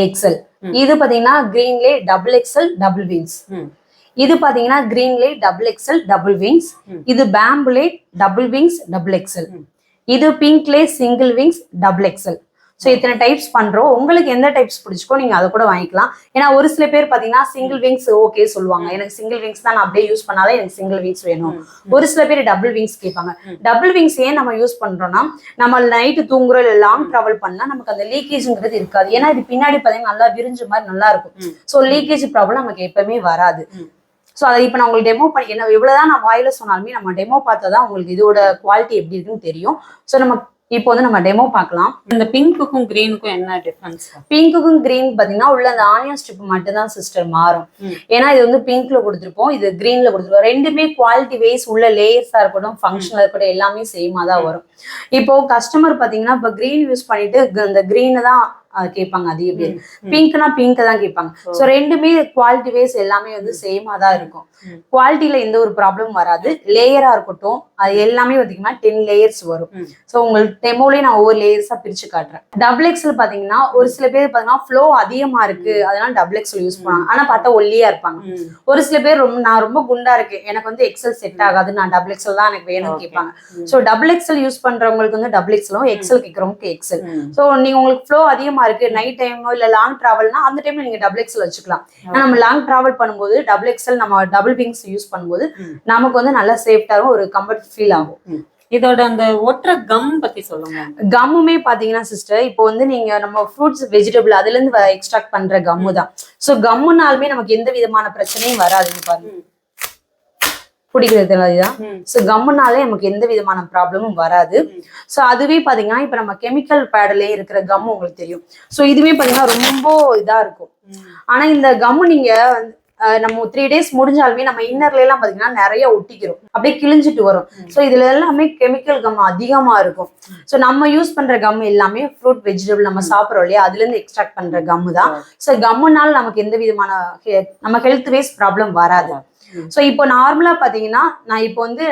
A: எக்ஸல், இது பாத்தீங்கன்னா கிரீன்லே டபுள் எக்ஸல் டபுள் விங்ஸ், இது பாத்தீங்கன்னா கிரீன்லே டபுள் எக்ஸல் டபுள் விங்ஸ், இது பேம்புலே டபுள் விங்ஸ் டபுள் எக்ஸல், இது பிங்க்லே single wings double excel. So இத்தனை டைப்ஸ் பண்றோம். உங்களுக்கு எந்த டைப்ஸ் பிடிச்சிக்கோ நீங்க அதை கூட வாங்கிக்கலாம். ஏன்னா ஒரு சில பேர் பாத்தீங்கன்னா சிங்கிள் விங்ஸ் ஓகே சொல்லுவாங்க, எனக்கு சிங்கிள் விங்ஸ் தான், நான் அப்படியே யூஸ் பண்ணாலே எனக்கு சிங்கிள் விங்ஸ் வேணும். ஒரு சில பேர் டபுள் விங்ஸ் கேட்பாங்க. டபுள் விங்ஸ் ஏன் நம்ம யூஸ் பண்றோம்னா, நம்ம நைட்டு தூங்குறோம் இல்லை லாங் டிராவல் பண்ணா நமக்கு அந்த லீக்கேஜ்ங்கிறது இருக்காது. ஏன்னா இது பின்னாடி பாத்தீங்கன்னா நல்லா விரிஞ்ச மாதிரி நல்லா இருக்கும். ஸோ லீக்கேஜ் ப்ராப்ளம் நமக்கு எப்பவுமே வராது. ஸோ அதை இப்போ நான் உங்களுக்கு டெமோ பண்ணி, என்ன எவ்வளவுதான் நான் வாயில சொன்னாலுமே நம்ம டெமோ பார்த்தா தான் உங்களுக்கு இதோட குவாலிட்டி எப்படி இருக்குன்னு தெரியும். ஸோ நம்ம இப்போ வந்து நம்ம டெமோ பார்க்கலாம்.
B: இந்த பிங்க்குக்கும் கிரீனுக்கும் என்ன டிஃபரன்ஸ்?
A: பிங்க்குக்கும் கிரீன் பாத்தீங்கன்னா உள்ள அந்த ஆனியன் ஸ்ட்ரிப் மட்டும் தான் சிஸ்டர் மாறும். ஏன்னா இது வந்து பிங்க்ல கொடுத்துருப்போம், இது கிரீன்ல கொடுத்துருப்போம். ரெண்டுமே குவாலிட்டி வைஸ் உள்ள லேயர்ஸா இருக்கட்டும், ஃபங்க்ஷனலா இருக்கட்டும், எல்லாமே சேமா தான் வரும். இப்போ கஸ்டமர் பாத்தீங்கன்னா இப்போ கிரீன் யூஸ் பண்ணிட்டு அந்த கிரீன் தான் கேட்பாங்க, அதிக பேர் பிங்க்னா பிங்க் தான் கேட்பாங்க. ஸோ ரெண்டுமே குவாலிட்டி வைஸ் எல்லாமே வந்து சேமா தான் இருக்கும். குவாலிட்டியில எந்த ஒரு ப்ராப்ளமும் வராது. லேயரா இருக்கட்டும், அது எல்லாமே பாத்தீங்கன்னா 10 லேயர்ஸ் வரும். ஸோ உங்களுக்கு டெமோலயே நான் ஒவ்வொரு லேயர்ஸா பிரிச்சு காட்டுறேன். டபுள் எக்ஸ்எல் பாத்தீங்கன்னா ஒரு சில பேர் பாத்தீங்கன்னா ஃப்ளோ அதிகமா இருக்கு, அதனால டபுள் எக்ஸ்எல் யூஸ் பண்ணுவாங்க. ஆனா பார்த்தா ஒல்லியா இருப்பாங்க. ஒரு சில பேர் நான் ரொம்ப குண்டா இருக்கு, எனக்கு வந்து எக்ஸ்எல் செட் ஆகாது, நான் டபுள் எக்ஸ்எல் தான் எனக்கு வேணும்னு கேட்பாங்க. ஸோ டபுள் எக்ஸ்எல் யூஸ் பண்றவங்களுக்கு வந்து டபுள் எக்ஸ்எலும், எக்ஸ்எல் கேட்கறவங்களுக்கு எக்ஸ்எல். ஸோ நீங்க உங்களுக்கு ஃப்ளோ அதிகமா இருக்கு, நைட் டைமோ இல்ல லாங் டிராவல்னா அந்த டைம்ல நீங்க டபுள் எக்ஸ்எல் வச்சுக்கலாம். ஏன்னா நம்ம லாங் டிராவல் பண்ணும்போது டபுள் எக்ஸ்எல் நம்ம டபுள் விங்ஸ் யூஸ் பண்ணும்போது நமக்கு வந்து நல்லா சேஃப்டாகவும் ஒரு கம்ஃபர்ட் ஃபீல் ஆகும்.
B: இதோட அந்த ஒற்ற கம் பத்தி சொல்லுங்க.
A: கம்முமே பாத்தீங்கன்னா சிஸ்டர், இப்போ வந்து நீங்க நம்ம ஃப்ரூட்ஸ் வெஜிடபிள் அதுல இருந்து எக்ஸ்ட்ராக்ட் பண்ற கம்மு தான். ஸோ கம்முனாலுமே நமக்கு எந்த விதமான பிரச்சனையும் வராதுன்னு பாருங்க, பிடிக்கிறது அதுதான். ஸோ கம்முனாலே நமக்கு எந்த விதமான ப்ராப்ளமும் வராது. ஸோ அதுவே பாத்தீங்கன்னா இப்ப நம்ம கெமிக்கல் பேட்லயே இருக்கிற கம்மு உங்களுக்கு தெரியும். ஸோ இதுவே பாத்தீங்கன்னா ரொம்ப இதா இருக்கும். ஆனா இந்த கம்மு நீங்க நம்ம 3 days முடிஞ்சாலுமே நம்ம இன்னர்ல எல்லாம் பாத்தீங்கன்னா நிறைய ஒட்டிக்கிறோம், அப்படியே கிழிஞ்சிட்டு வரும். ஸோ இதுல எல்லாமே கெமிக்கல் கம் அதிகமா இருக்கும். ஸோ நம்ம யூஸ் பண்ற கம் எல்லாமே ஃப்ரூட் வெஜிடபிள் நம்ம சாப்பிட்றோம் இல்லையா, அதுல இருந்து எக்ஸ்ட்ராக்ட் பண்ற கம்மு தான். ஸோ கம்முனால நமக்கு எந்த விதமான நம்ம ஹெல்த் வைஸ் ப்ராப்ளம் வராது. ஸோ இப்போ நார்மலா பாத்தீங்கன்னா நான் இப்போ வந்து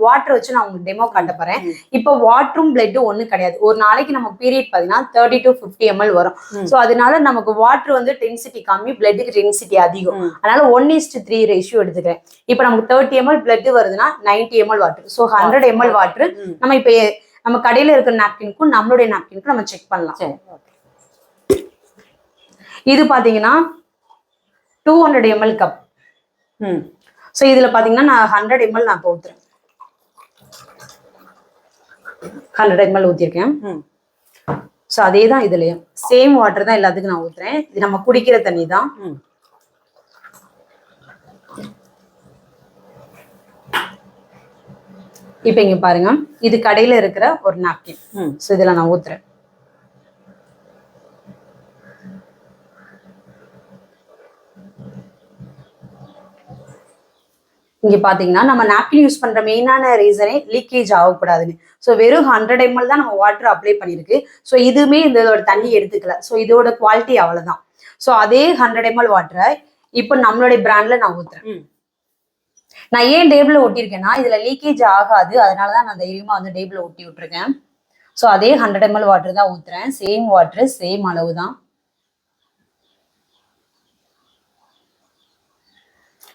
A: வாட்டர் வச்சு நான் உங்களுக்கு டெமோ காட்ட போறேன். இப்போ வாட்டரும் பிளட்டும் ஒண்ணு கிடையாது. ஒரு நாளைக்கு நமக்கு பீரியட் பாத்தீங்கன்னா 30 to 50 ml வரும். ஸோ அதனால நமக்கு வாட்டர் வந்து டென்சிட்டி கம்மி, பிளட்டுக்கு டென்சிட்டி அதிகம். அதனால 1:3 ரேஷியோ எடுத்துக்கிறேன். இப்போ நமக்கு 30 ml பிளட் வருதுன்னா 90 ml water. So 100 ml water நம்ம இப்போ நம்ம கடையில இருக்கிற நாப்கினுக்கும் நம்மளுடைய நாப்கினுக்கும் நம்ம செக் பண்ணலாம். இது பாத்தீங்கன்னா 200 ml கப். ஸோ இதுல பாத்தீங்கன்னா நான் 100 ml நான் ஊத்துறேன். 100 ml ஊத்திருக்கேன். ஸோ அதே தான் இதுலயும் சேம் வாட்டர் தான் எல்லாத்துக்கும் நான் ஊத்துறேன். இது நம்ம குடிக்கிற தண்ணி தான். இப்ப இங்க பாருங்க, இது கடையில இருக்கிற ஒரு நாப்கின். ஸோ இதுல நான் ஊத்துறேன். இங்க பாத்தீங்கன்னா நம்ம நாப்கின் யூஸ் பண்ற மெயினான ரீசனே லீக்கேஜ் ஆகக்கூடாதுன்னு. ஸோ வெறும் 100 ml தான் நம்ம வாட்டர் அப்ளை பண்ணிருக்கு. ஸோ இதுவுமே இதோட தண்ணி எடுத்துக்கல. ஸோ இதோட குவாலிட்டி அவ்வளவுதான். ஸோ அதே 100 ml வாட்டரை இப்போ நம்மளுடைய பிராண்ட்ல நான் ஊத்துறேன். நான் ஏன் டேபிள்ல ஒட்டியிருக்கேன்னா இதுல லீக்கேஜ் ஆகாது, அதனாலதான் நான் தைரியமா வந்து டேபிள்ல ஒட்டி விட்டுருக்கேன். ஸோ அதே 100 ml வாட்டர் தான் ஊத்துறேன். சேம் வாட்டர், சேம் அளவு தான்.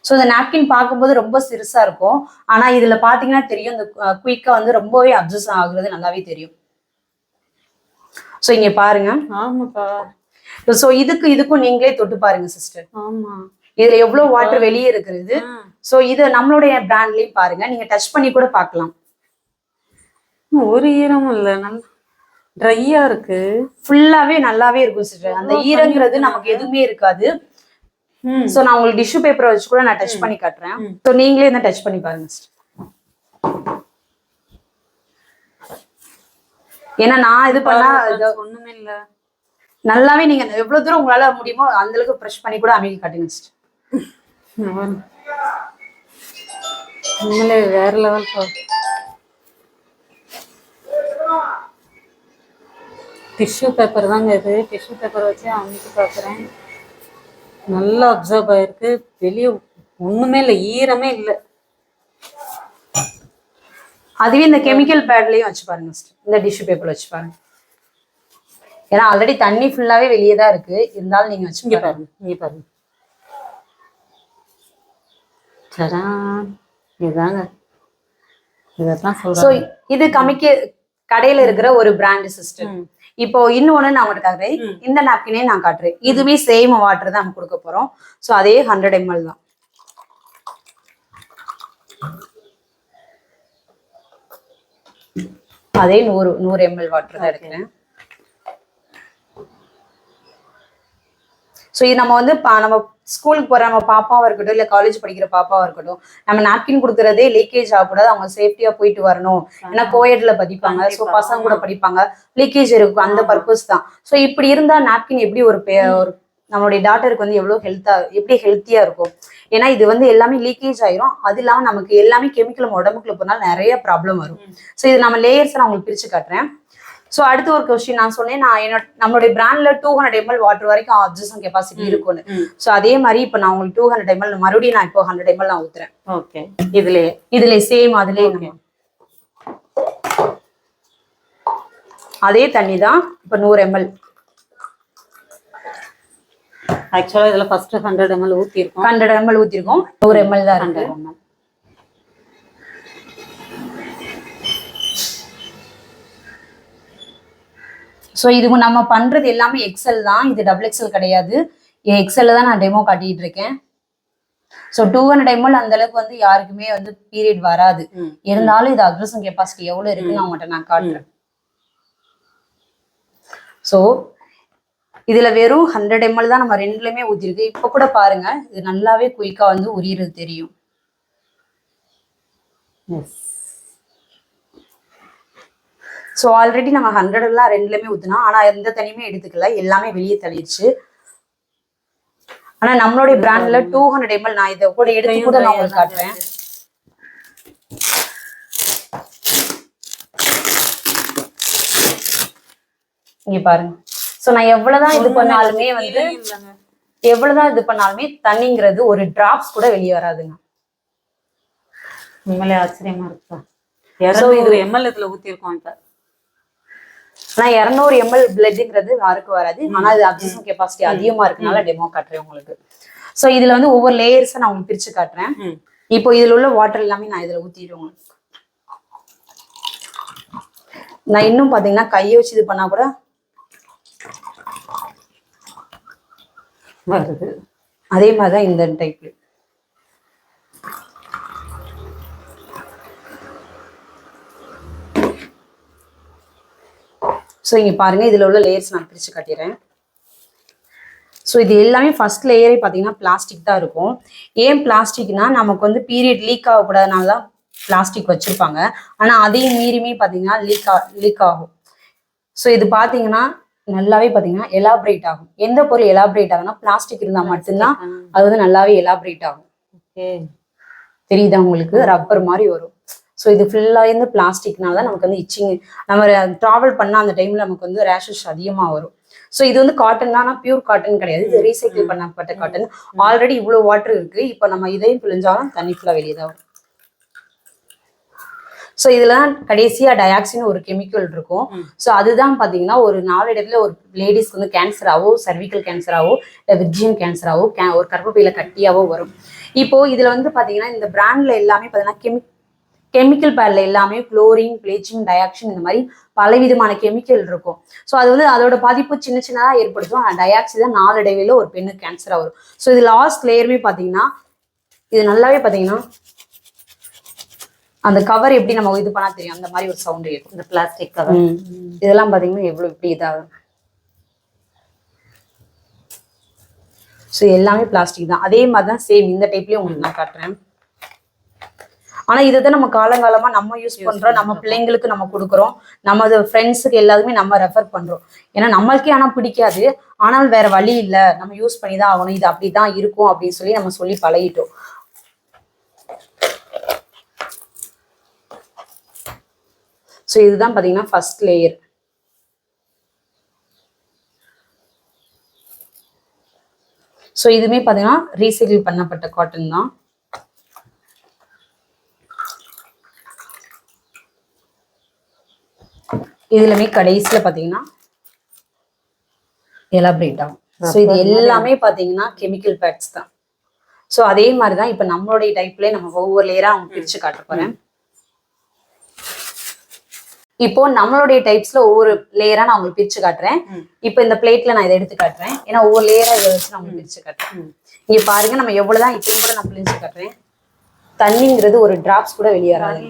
A: ஸோ இந்த நாப்கின் பார்க்கும்போது ரொம்ப சிறுசா இருக்கும், ஆனா இதுல பாத்தீங்கன்னா தெரியும் இந்த குயிக்கா வந்து ரொம்பவே அப்சர்வ் ஆகுறது நல்லாவே தெரியும். ஸோ இங்க பாருங்க.
B: ஆமாப்பா.
A: ஸோ இதுக்கும் நீங்களே தொட்டு பாருங்க சிஸ்டர்.
B: ஆமா,
A: இதுல எவ்வளவு வாட்டர் வெளியே இருக்குது. ஸோ இது நம்மளுடைய பிராண்ட்லயும் பாருங்க, நீங்க டச் பண்ணி கூட பார்க்கலாம்.
B: ஒரு ஈரமும் இல்ல, நல்லா ட்ரையா இருக்கு.
A: ஃபுல்லாவே நல்லாவே இருக்கும் சிஸ்டர். அந்த ஈரங்கிறது நமக்கு எதுவுமே இருக்காது. சோ நான் உங்களுக்கு டிஷ்யூ பேப்பரை வச்சு கூட நான் டச் பண்ணி காட்டுறேன். சோ நீங்களே என்ன டச் பண்ணி பாருங்க சிஸ்டர். ஏன்னா நான் இது பண்ணா
B: ஒண்ணுமே இல்ல.
A: நல்லாவே நீங்க எவ்வளவு தூரம் உங்களால முடியுமோ அந்த அளவுக்கு ப்ரெஷ் பண்ணி கூட அமைக்க காட்டுங்க சிஸ்டர்.
B: உண்மையிலே வேற லெவல். டிஷ்யூ பேப்பர் தாங்க இது. டிஷ்யூ பேப்பர் வச்சு அமைக்க பார்க்குறேன். நல்லா அப்சர்வ் ஆயிருக்கு. வெளியே ஒண்ணுமே இல்லை, ஈரமே இல்லை.
A: அதுவே இந்த கெமிக்கல் பேட்லயும் வச்சு பாருங்க சிஸ்டர். இந்த டிஷ்யூ பேப்பர் வச்சு பாருங்க. ஏன்னா ஆல்ரெடி தண்ணி ஃபுல்லாவே வெளியே தான் இருக்கு, இருந்தாலும் நீங்க வச்சு பாருங்க.
B: இங்க பாருங்க. சரான் இதுதாங்க, இதெல்லாம் சொல்றேன்.
A: இது கடையில இருக்கிற ஒரு பிராண்ட் சிஸ்டம். இப்போ இன்னொன்னு நான் உங்களுக்கு காட்டுறேன். இந்த நாப்கினே நான் காட்டுறேன். இதுவே சேம் வாட்டர் தான் நம்ம கொடுக்க போறோம். சோ அதே 100 ml தான். அதே 100 ml வாட்டர் தான் எடுக்கிறேன். ஸோ இது நம்ம வந்து நம்ம ஸ்கூலுக்கு போற நம்ம பாப்பாவா இருக்கட்டும், இல்ல காலேஜ் படிக்கிற பாப்பாவா இருக்கட்டும், நம்ம நாப்கின் கொடுக்கறதே லீக்கேஜ் ஆகக்கூடாது, அவங்க சேஃப்டியா போயிட்டு வரணும். ஏன்னா கோயட்ல படிப்பாங்க, ஸோ பசங்க கூட படிப்பாங்க, லீக்கேஜ் இருக்கும், அந்த பர்பஸ் தான். ஸோ இப்படி இருந்தா நாப்கின் எப்படி ஒரு நம்மளுடைய டாட்டருக்கு வந்து எப்படி ஹெல்த்தியா இருக்கும். ஏன்னா இது வந்து எல்லாமே லீக்கேஜ் ஆயிரும். அது இல்லாம நமக்கு எல்லாமே கெமிக்கல் உடம்புக்குள்ள போனாலும் நிறைய ப்ராப்ளம் வரும். ஸோ இது நம்ம லேயர்ஸ் நான் உங்களுக்கு பிரிச்சு காட்டுறேன். ஸோ அடுத்த ஒரு கொஸ்டின் நான் சொன்னேன், நம்மளுடைய பிராண்ட்ல 200 ml வாட்டர் வரைக்கும் அப்சர்வேஷன் கெப்பாசிட்டி இருக்கும்னு. ஸோ அதே மாதிரி இப்போ நான் உங்களுக்கு 200 ml மறுபடியும் நான் இப்போ 100 ml நான் ஊத்துறேன்.
B: ஓகே, இதுலயே
A: சேம் அதுலயே அதே தண்ணி தான் இப்போ 100 ml.
B: ஆக்சுவலா இதுல ஃபர்ஸ்ட் 100 ml ஊத்திருக்கோம்.
A: 100 ml ஊத்திருக்கோம். 100 ml தான் இருக்கு. ஸோ இது நம்ம பண்றது எல்லாமே எக்ஸல் தான், இது XXL கிடையாது. எக்ஸல்ல தான் நான் டெமோ காட்டிட்டு இருக்கேன். ஸோ 200 ml அந்த அளவுக்கு வந்து யாருக்குமே வந்து பீரியட் வராது. இருந்தாலும் இது அப்சர்வேஷன் கெப்பாசிட்டி எவ்வளவு இருக்குன்னு அவங்ககிட்ட நான் காட்டுறேன். ஸோ இதுல வெறும் 100 ml தான் நம்ம ரெண்டுலயுமே ஊத்திருக்கு. இப்ப கூட பாருங்க, இது நல்லாவே குயிக்கா வந்து உரியறது தெரியும். ஸோ ஆல்ரெடி நம்ம 100 எல்லாம் ரெண்டுலயுமே ஊத்துனா, ஆனா எந்த தனியுமே எடுத்துக்கல, எல்லாமே வெளியே தள்ளிடுச்சு. ஆனா நம்மளுடைய பிராண்ட்ல 200 ml நான் இதை கூட எடுத்து கூட நான் உங்களுக்கு காட்டுறேன். இங்க பாருங்க. சோ நான் எவ்வளவுதான் இது பண்ணாலுமே தண்ணிங்கிறது ஒரு டிராப்ஸ் கூட வெளியே வராதுங்க.
B: உண்மையிலே ஆச்சரியமா இருக்கா. 200 ml இதுல ஊத்திருக்கோம். இப்ப
A: நான் 200 ml பிளட்ங்கிறது யாருக்கும் வராது. ஆனா இது அப்சர்வேஷன் கெப்பாசிட்டி அதிகமா இருக்கனால டெமோ காட்டுறேன் உங்களுக்கு. சோ இதுல வந்து ஒவ்வொரு லேயர்ஸா நான் உங்களுக்கு பிரிச்சு காட்டுறேன். இப்போ இதுல உள்ள வாட்டர் எல்லாமே நான் இதுல ஊத்திடுவேன். நான் இன்னும் பாத்தீங்கன்னா கையை வச்சு இது பண்ணா கூட
B: வருது.
A: அதே மாதிரிதான் இந்த டைப்ல. ஸோ இங்க பாருங்க, இதுல உள்ள லேயர்ஸ் நான் பிரிச்சு காட்டிடுறேன். ஸோ இது எல்லாமே ஃபர்ஸ்ட் லேயரே பார்த்தீங்கன்னா பிளாஸ்டிக் தான் இருக்கும். ஏன் பிளாஸ்டிக்னா நமக்கு வந்து பீரியட் லீக் ஆகக்கூடாதுனால தான் பிளாஸ்டிக் வச்சிருப்பாங்க. ஆனால் அதையும் மீறியுமே பார்த்தீங்கன்னா லீக் ஆகும். ஸோ இது பார்த்தீங்கன்னா நல்லாவே பார்த்தீங்கன்னா எலாபரேட் ஆகும். எந்த பொருள் எலாபரேட் ஆகும்னா பிளாஸ்டிக் இருந்தால் மட்டும்தான் அது வந்து நல்லாவே எலாபரேட் ஆகும். தெரியுதா உங்களுக்கு? ரப்பர் மாதிரி வரும். ஸோ இது ஃபுல்லாக இருந்து பிளாஸ்டிக்னால தான் நமக்கு வந்து இச்சிங், நம்ம ட்ராவல் பண்ணால் அந்த டைமில் நமக்கு வந்து ரேஷஸ் அதிகமாக வரும். ஸோ இது வந்து காட்டன் தான், பியூர் காட்டன் கிடையாது, இது ரீசைக்கிள் பண்ணப்பட்ட காட்டன். ஆல்ரெடி இவ்வளோ வாட்டர் இருக்கு. இப்போ நம்ம இதையும் பிழிஞ்சாலும் தண்ணி ஃபுல்லாக வெளியே தான் வரும். ஸோ இதுல கடைசியா டயாக்சின் ஒரு கெமிக்கல் இருக்கும். ஸோ அதுதான் பார்த்தீங்கன்னா ஒரு நாளடைவில் ஒரு லேடிஸ்க்கு வந்து கேன்சராவோ, சர்விக்கல் கேன்சராவோ, இல்லை விர்ஜின் கேன்சராவோ, ஒரு கர்ப்பப்பையில கட்டியாவோ வரும். இப்போ இதுல வந்து பார்த்தீங்கன்னா இந்த பிராண்ட்ல எல்லாமே பார்த்தீங்கன்னா கெமிக்கல் பேட்ல எல்லாமே குளோரின், ப்ளீச்சிங், டயாக்சின் இந்த மாதிரி பலவிதமான கெமிக்கல் இருக்கும். ஸோ அது வந்து அதோட பாதிப்பு சின்ன சின்னதாக ஏற்படுத்தும். டயாக்சின் தான் நாளடைவில் ஒரு பெண்ணுக்கு கேன்சரா வரும். ஸோ இது லாஸ்ட் லேயருமே பார்த்தீங்கன்னா இது நல்லாவே பார்த்தீங்கன்னா அந்த கவர் எப்படி நம்ம இது பண்ணா தெரியும், அந்த மாதிரி ஒரு சவுண்ட் கேட்கும்.
B: இந்த பிளாஸ்டிக் கவர்
A: இதெல்லாம் பாத்தீங்கன்னா எவ்வளவு இப்படி இதாகும். ஸோ எல்லாமே பிளாஸ்டிக் தான். அதே மாதிரி தான் சேம் இந்த டைப்லயும் உங்களுக்கு நான் காட்டுறேன். ஆனா இதை நம்ம காலங்காலமா நம்ம யூஸ் பண்றோம், நம்ம பிள்ளைங்களுக்கு நம்ம கொடுக்குறோம், நம்ம ஃப்ரெண்ட்ஸுக்கு எல்லாருமே நம்ம ரெஃபர் பண்றோம். ஏன்னா நம்மளுக்கே ஆனா பிடிக்காது, ஆனால் வேற வழி இல்லை, நம்ம யூஸ் பண்ணி தான் ஆகணும், இது அப்படிதான் இருக்கும் அப்படின்னு சொல்லி நம்ம சொல்லி பழகிட்டோம். ஸோ இதுதான் பாத்தீங்கன்னா ஃபர்ஸ்ட் லேயர். ஸோ இதுவுமே பாத்தீங்கன்னா ரீசைக்கிள் பண்ணப்பட்ட காட்டன் தான். இதுலமே கடைசியில பாத்தீங்கன்னா எலாபரேட் ஆகும். ஸோ இது எல்லாமே பாத்தீங்கன்னா கெமிக்கல் பேட்ஸ் தான். ஸோ அதே மாதிரிதான் இப்ப நம்மளுடைய டைப்ல நம்ம ஒவ்வொரு லேயரா அவங்க பிரிச்சு காட்ட போறேன். இப்போ நம்மளுடைய டைப்ஸ்ல ஒவ்வொரு லேயரா நான் உங்களுக்கு பிரிச்சு காட்டுறேன். இப்போ இந்த பிளேட்ல நான் இதை எடுத்து காட்டுறேன், ஏன்னா ஒவ்வொரு லேயரா இதை வச்சு நான் உங்களுக்கு பிரிச்சு காட்டுறேன். இங்க பாருங்க, நம்ம எவ்வளவுதான் இப்பயும் கூட நான் பிரிச்சு காட்டுறேன், தண்ணிங்கிறது ஒரு டிராப்ஸ் கூட வெளியேறாது.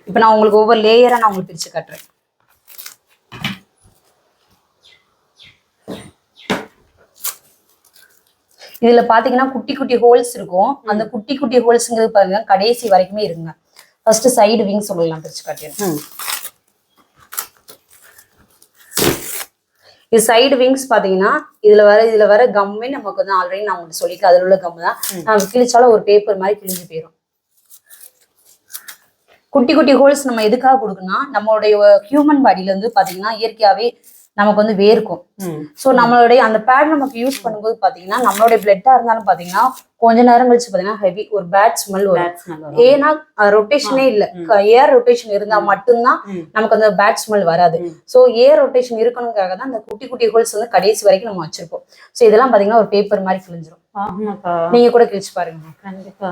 A: இப்போ நான் உங்களுக்கு ஒவ்வொரு லேயரா நான் உங்களுக்கு பிரிச்சு காட்டுறேன். இதுல பாத்தீங்கன்னா குட்டி குட்டி ஹோல்ஸ் இருக்கும். அந்த குட்டி குட்டி ஹோல்ஸ்ங்கிறது பாருங்க கடைசி வரைக்குமே இருக்குங்க. ஃபர்ஸ்ட் சைடு விங் சொல்லலாம் பிரிச்சு காட்டுறேன். இது சைடு விங்ஸ் பாத்தீங்கன்னா இதுல வர கம்மே நமக்கு வந்து ஆல்ரெடி நான் உங்களுக்கு சொல்லிக்க, அதுல உள்ள கம் தான். நம்ம கிழிச்சாலும் ஒரு பேப்பர் மாதிரி கிழிஞ்சு போயிடும். குட்டி குட்டி ஹோல்ஸ் நம்ம எதுக்காக கொடுக்கணும்னா, நம்மளுடைய ஹியூமன் பாடியில வந்து பாத்தீங்கன்னா இயற்கையாவே நமக்கு வந்து வேர்க்கும். ஸோ நம்மளுடைய அந்த பேட் நமக்கு யூஸ் பண்ணும்போது பாத்தீங்கன்னா நம்மளுடைய பிளட்டா இருந்தாலும் பாத்தீங்கன்னா கொஞ்ச நேரம் கழிச்சு பாத்தீங்கன்னா ஹெவி ஒரு பேட் ஸ்மெல் வரும். ஏன்னா ரொட்டேஷனே இல்ல, ஏர் ரொட்டேஷன் இருந்தா மட்டும்தான் நமக்கு அந்த பேட் ஸ்மெல் வராது. ஸோ ஏர் ரொட்டேஷன் இருக்கணுங்காக தான் அந்த குட்டி குட்டி ஹோல்ஸ் வந்து கடைசி வரைக்கும் நம்ம வச்சிருப்போம். ஸோ இதெல்லாம் பாத்தீங்கன்னா ஒரு பேப்பர் மாதிரி கிழிஞ்சிரும். நீங்க கூட கிழிச்சு பாருங்க.
B: கண்டிப்பா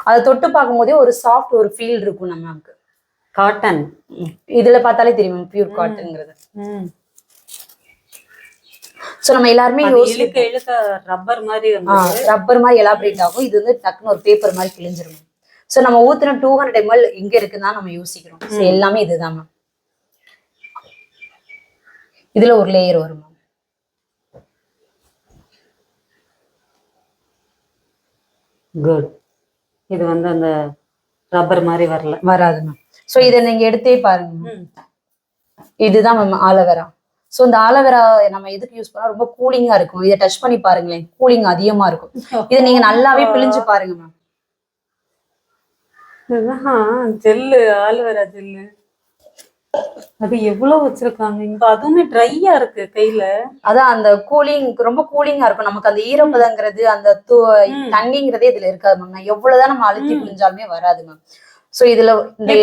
A: அதை தொட்டு பார்க்கும் போதே ஒரு சாஃப்ட் ஒரு ஃபீல் இருக்கும் நமக்கு.
B: காட்டன்
A: இதுல பார்த்தாலே தெரியும் பியூர் காட்டன்ங்கிறது. சோ நம்ம எல்லாருமே
B: ரப்பர் மாதிரி
A: எலாபரேட் ஆகும். இது வந்து டக்குன்னு ஒரு பேப்பர் மாதிரி கிழிஞ்சிரும். சோ நம்ம ஊத்துன 200 ml எங்க இருக்குன்னா நம்ம யோசிக்கிறோம். சோ எல்லாமே இதுதான் மேம். இதுல ஒரு லேயர் வரும் மேம்.
B: குட். இது வந்து அந்த ரப்பர் மாதிரி
A: வராது மேம். சோ இதை நீங்க எடுத்தே பாருங்க. இதுதான் மேம் ஆலோவேரா. சோ இந்த ஆலோவேரா நம்ம எதுக்கு யூஸ் பண்ணா ரொம்ப கூலிங்கா இருக்கும். இதை டச் பண்ணி பாருங்களேன், கூலிங் அதிகமா இருக்கும். இதை நீங்க நல்லாவே பிழிஞ்சு பாருங்க மேம்.
B: ஜெல்லு, ஆலோவேரா ஜெல்லு அது எவ்வளவு வச்சிருக்காங்க இங்க. அதுவுமே ட்ரையா இருக்கு கையில. அதான்
A: அந்த கூலிங் ரொம்ப கூலிங்கா இருக்கும். நமக்கு அந்த ஈரப்பதங்கிறது அந்த தண்ணிங்கிறதே இதுல இருக்காது மேம். நான் எவ்வளவுதான் நம்ம அழுத்தி பிழிஞ்சாலுமே வராது மேம். சோ இதுல இந்த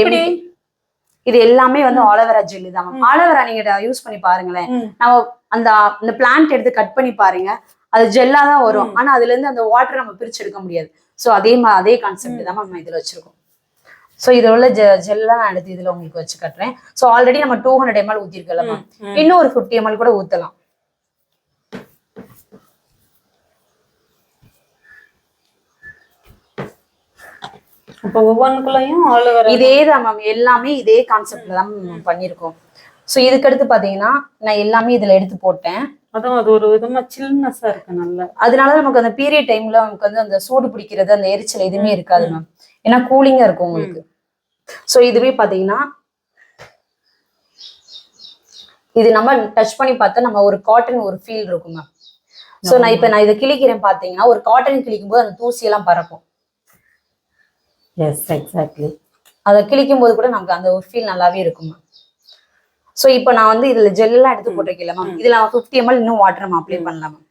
A: இது எல்லாமே வந்து ஆலோவேரா ஜெல்லு தான் மேம். ஆலோவேரா நீங்க யூஸ் பண்ணி பாருங்களேன். நம்ம அந்த பிளான்ட் எடுத்து கட் பண்ணி பாருங்க, அது ஜெல்லா தான் வரும். ஆனா அதுல இருந்து அந்த வாட்டர் நம்ம பிரிச்சு எடுக்க முடியாது. சோ அதே கான்செப்ட் தான் நம்ம இதுல வச்சிருக்கோம். சோ இதுல உள்ள ஜெல்லாம் நான் எடுத்து இதுல உங்களுக்கு வச்சு கட்டுறேன். சோ ஆல்ரெடி நம்ம 200 ml ஊத்திருக்கல மேம், இன்னும் ஒரு 50 ml கூட ஊத்தலாம்.
B: அப்ப ஒவ்வொன்றுக்குள்ளயும்
A: இதேதான் மேம், எல்லாமே இதே கான்செப்ட்ல தான் பண்ணிருக்கோம். சோ இதுக்கு அடுத்து பாத்தீங்கன்னா நான் எல்லாமே இதுல எடுத்து போட்டேன்.
B: அதான் அது ஒரு விதமா சில்னஸா இருக்கு நல்லா.
A: அதனால நமக்கு அந்த பீரியட் டைம்ல நமக்கு வந்து அந்த சூடு பிடிக்கிறது, அந்த எரிச்சல் எதுவுமே இருக்காது மேம். ஏன்னா கூலிங்கா இருக்கும் உங்களுக்கு. சோ இதுவே பாத்தீங்கன்னா இது நம்ம டச் பண்ணி பார்த்தா நம்ம ஒரு காட்டன் ஒரு ஃபீல் இருக்கும் மேம். சோ நான் இதை கிழிக்கிறேன் பாத்தீங்கன்னா ஒரு காட்டன் கிழிக்கும் போது அந்த தூசி எல்லாம் பறக்கும்.
B: Yes exactly.
A: அதை கிழிக்கும் போது கூட நமக்கு அந்த ஒரு ஃபீல் நல்லாவே இருக்கும் மேம். சோ இப்போ நான் வந்து இதுல ஜெல்லாம் எடுத்து போட்டிருக்கேன் மேம். இதுல 50 ml இன்னும் வாட்டர் நம்ம அப்ளை பண்ணலாம் மேம்.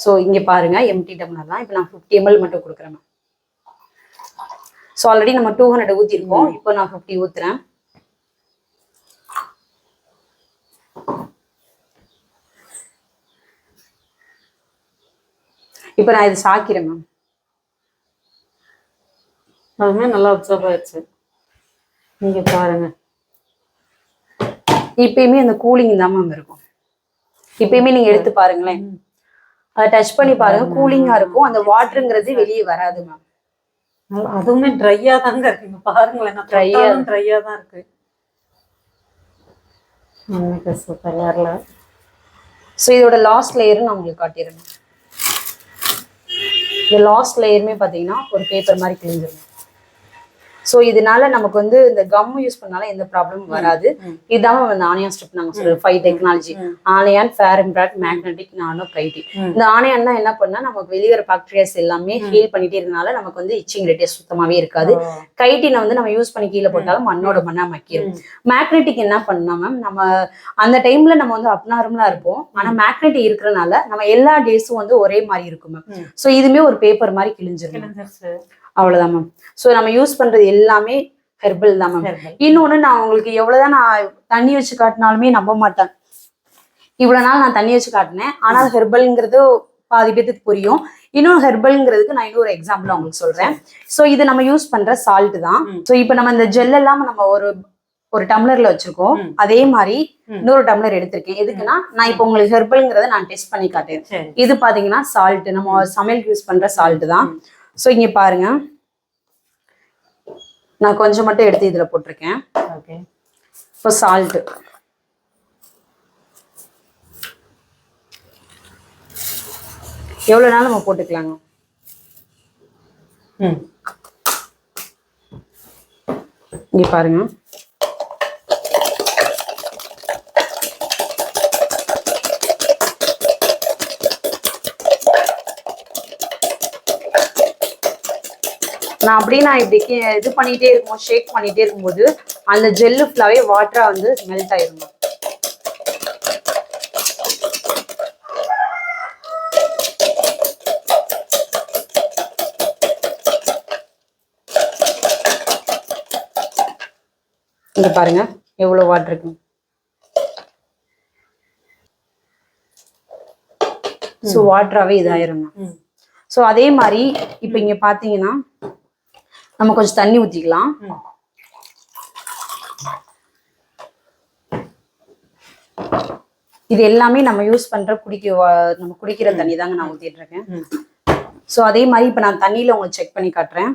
A: சோ இங்க பாருங்க எம்டி டம்ளர் தான். இப்போ நான் 50 ml மட்டும் கொடுக்குறேன் மேம். சோ ஆல்ரெடி நம்ம 200 ஊத்திருக்கோம். இப்போ நான் 50 ஊத்துறேன். இப்போ நான் இது சாக்கிறேன் மேம்.
B: அதுமே நல்லா அப்சர்வ் ஆயிடுச்சு. நீங்க பாருங்க,
A: இப்பயுமே அந்த கூலிங் தான் மேம் இருக்கும். இப்பயுமே நீங்க எடுத்து பாருங்களேன், அதை டச் பண்ணி பாருங்க, கூலிங்கா இருக்கும். அந்த வாட்டருங்கிறது வெளியே வராது மேம்.
B: அதுவுமே ட்ரையா தாங்க இருக்கு. இங்க பாருங்களேன், ட்ரையா தான் இருக்கு. எனக்கு சூப்பர் வரல.
A: ஸோ இதோட லாஸ்ட் லேயர் நான் உங்களுக்கு காட்டிடுறேன். இந்த லாஸ்ட் லேயருமே பார்த்தீங்கன்னா ஒரு பேப்பர் மாதிரி கிழிஞ்சிடும். ஸோ இதனால நமக்கு வந்து இந்த கம் யூஸ் பண்ணாலும் எந்த ப்ராப்ளமும் வராது. இதுதான் வந்து ஆனியான் ஸ்ட்ரிப் நாங்கள் சொல்றோம். 5 டெக்னாலஜி: ஆனியான், ஃபேர் இம்ப்ராக்ட், மேக்னெட்டிக், நானோ, கைட்டி. இந்த ஆனியான் தான் என்ன பண்ணா நமக்கு வெளியேற பாக்டீரியாஸ் எல்லாமே ஹீல் பண்ணிட்டே இருக்கனால நமக்கு வந்து இச்சிங் ரேட்டே சுத்தமாவே இருக்காது. கைட்டினை வந்து நம்ம யூஸ் பண்ணி கீழே போட்டாலும் மண்ணோட மண்ணா மக்கிடும். மேக்னெட்டிக் என்ன பண்ணா மேம், நம்ம அந்த டைம்ல நம்ம வந்து அப்நார்மலா இருப்போம். ஆனா மேக்னெட்டிக் இருக்கிறனால நம்ம எல்லா டேஸும் வந்து ஒரே மாதிரி இருக்கும் மேம். ஸோ இதுமே ஒரு பேப்பர் மாதிரி கிழிஞ்சிரும். அவ்வளவுதான் மேம். ஸோ நம்ம யூஸ் பண்றது எல்லாமே ஹெர்பல் தான் மேம். இன்னொன்னு, நான் உங்களுக்கு எவ்வளவுதான் நான் தண்ணி வச்சு காட்டினாலுமே நம்ப மாட்டேன். இவ்வளவு நாள் நான் தண்ணி வச்சு காட்டினேன், ஆனால் ஹெர்பல்ங்கிறது பாதி பேத்துக்கு புரியும். இன்னும் ஹெர்பல்ங்கிறதுக்கு நான் இன்னொரு எக்ஸாம்பிள் உங்களுக்கு சொல்றேன். ஸோ இது நம்ம யூஸ் பண்ற சால்ட் தான். ஸோ இப்போ நம்ம இந்த ஜெல் எல்லாம் நம்ம ஒரு டம்ளர்ல வச்சிருக்கோம். அதே மாதிரி இன்னொரு டம்ளர் எடுத்திருக்கேன். எதுக்குன்னா, நான் இப்போ உங்களுக்கு ஹெர்பல்ங்கிறத நான் டெஸ்ட் பண்ணி காட்டேன். இது பாத்தீங்கன்னா சால்ட், நம்ம சமையலுக்கு யூஸ் பண்ற சால்ட் தான். ஸோ இங்க பாருங்க, நான் கொஞ்சம் மட்டும் எடுத்து இதுல போட்டிருக்கேன்.
B: ஓகே.
A: இப்போ சால்ட் எவ்வளவு நாள் நம்ம போட்டுக்கலாங்க. இங்க பாருங்க, நான் அப்படியே நான் இப்படி இது பண்ணிட்டே இருக்கும், ஷேக் பண்ணிட்டே இருக்கும்போது அந்த ஜெல்லு ஃபுல்லாவே வாட்டரா வந்து மெல்ட் ஆயிருங்க. இங்க பாருங்க எவ்வளவு வாட்டர் இருக்கு. ஸோ வாட்டராகவே இதாயிருங்க. ஸோ அதே மாதிரி இப்போ இங்க பாத்தீங்கன்னா நம்ம கொஞ்சம் தண்ணி ஊத்திக்கலாம். இது எல்லாமே நம்ம யூஸ் பண்ற நம்ம குடிக்கிற தண்ணி தாங்க நான் ஊத்திட்டு இருக்கேன். ஸோ அதே மாதிரி இப்போ நான் தண்ணியில உங்களுக்கு செக் பண்ணி காட்டுறேன்.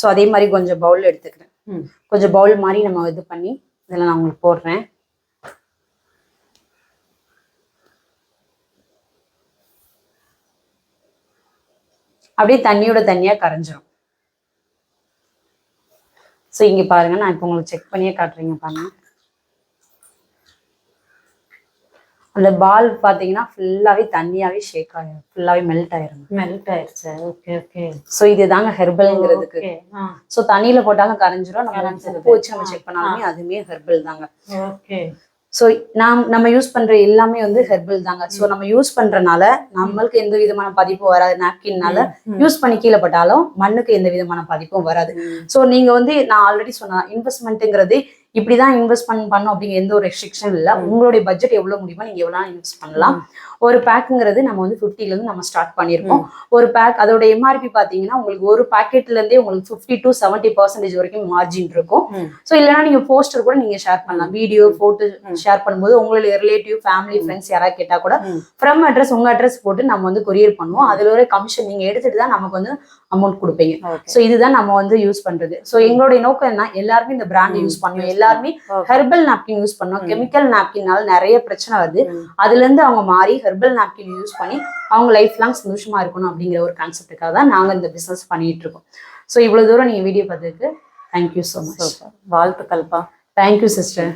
A: ஸோ அதே மாதிரி கொஞ்சம் பவுல் எடுத்துக்கிறேன். கொஞ்சம் பவுல் மாதிரி நம்ம இது பண்ணி இதெல்லாம் நான் உங்களுக்கு போடுறேன். அப்படியே தண்ணியோட தண்ணியா கரைஞ்சிரும். ஸோ இங்க பாருங்க, நான் இப்போ உங்களுக்கு செக் பண்ணியே காட்டுறீங்க பாருங்க. அந்த பால் பாத்தீங்கன்னா ஃபுல்லாவே தண்ணியாவே ஷேக் ஆயிரும், ஃபுல்லாவே மெல்ட் ஆயிரும்.
B: மெல்ட் ஆயிருச்சு. Okay okay.
A: ஸோ இதுதாங்க ஹெர்பல்ங்கிறதுக்கு. ஸோ தண்ணியில போட்டாலும் கரைஞ்சிரும், நம்ம உப்பு வச்சு நம்ம செக் பண்ணாலுமே அதுவுமே ஹெர்பல் தாங்க.
B: ஓகே.
A: ஸோ நம்ம யூஸ் பண்ற எல்லாமே வந்து ஹெர்பல் தாங்க. ஸோ நம்ம யூஸ் பண்றனால நம்மளுக்கு எந்த விதமான பாதிப்பும் வராது. நாப்கின்னால யூஸ் பண்ணி கீழே பட்டாலும் மண்ணுக்கு எந்த விதமான பாதிப்பும் வராது. ஸோ நீங்க வந்து நான் ஆல்ரெடி சொன்ன இன்வெஸ்ட்மெண்ட்டுங்கிறது இப்படிதான் இன்வெஸ்ட் பண்ணணும் அப்படிங்கிற எந்த ஒரு ரெஸ்ட்ரிக்ஷன் இல்லை. உங்களுடைய பட்ஜெட் எவ்வளவு முடியுமோ நீங்க எவ்வளவு இன்வெஸ்ட் பண்ணலாம். ஒரு பேக்குங்கிறது நம்ம வந்து 50ல இருந்து நம்ம ஸ்டார்ட் பண்ணியிருக்கோம். ஒரு பேக் அதோட எம்ஆர்பி பாத்தீங்கன்னா உங்களுக்கு ஒரு பாக்கெட்ல இருந்தே உங்களுக்கு 50 to 70% வரைக்கும் மார்ஜின் இருக்கும். ஸோ இல்லைன்னா நீங்க போஸ்டர் கூட நீங்க ஷேர் பண்ணலாம். வீடியோ போட்டோ ஷேர் பண்ணும்போது உங்களுடைய ரிலேட்டிவ், ஃபேமிலி, ஃப்ரெண்ட்ஸ் யாராவது கேட்டா கூட ஃப்ரம் அட்ரஸ் உங்க அட்ரஸ் போட்டு நம்ம வந்து கொரியர் பண்ணுவோம். அதுல ஒரு கமிஷன் நீங்க எடுத்துட்டு தான் நமக்கு வந்து அமௌண்ட் கொடுப்பீங்க. ஸோ இதுதான் நம்ம வந்து யூஸ் பண்றது. ஸோ எங்களுடைய நோக்கம் என்ன, எல்லாருமே இந்த பிராண்ட் யூஸ் பண்ணணும், எல்லாருமே ஹெர்பல் நாப்கின் யூஸ் பண்ணணும். கெமிக்கல் நாப்கின்னால நிறைய பிரச்சனை வருது. அதுல இருந்து அவங்க மாறி ஹெர்பல் நாப்கின் யூஸ் பண்ணி அவங்க லைஃப் லாங் சந்தோஷமா இருக்கணும் அப்படிங்கிற ஒரு கான்செப்டுக்காக தான் நாங்க இந்த பிசினஸ் பண்ணிட்டு இருக்கோம். ஸோ இவ்வளவு தூரம் நீங்க வீடியோ பார்த்ததுக்கு தேங்க்யூ ஸோ மச்.
B: வாழ்த்துக்கள்ப்பா.
A: Thank you sister.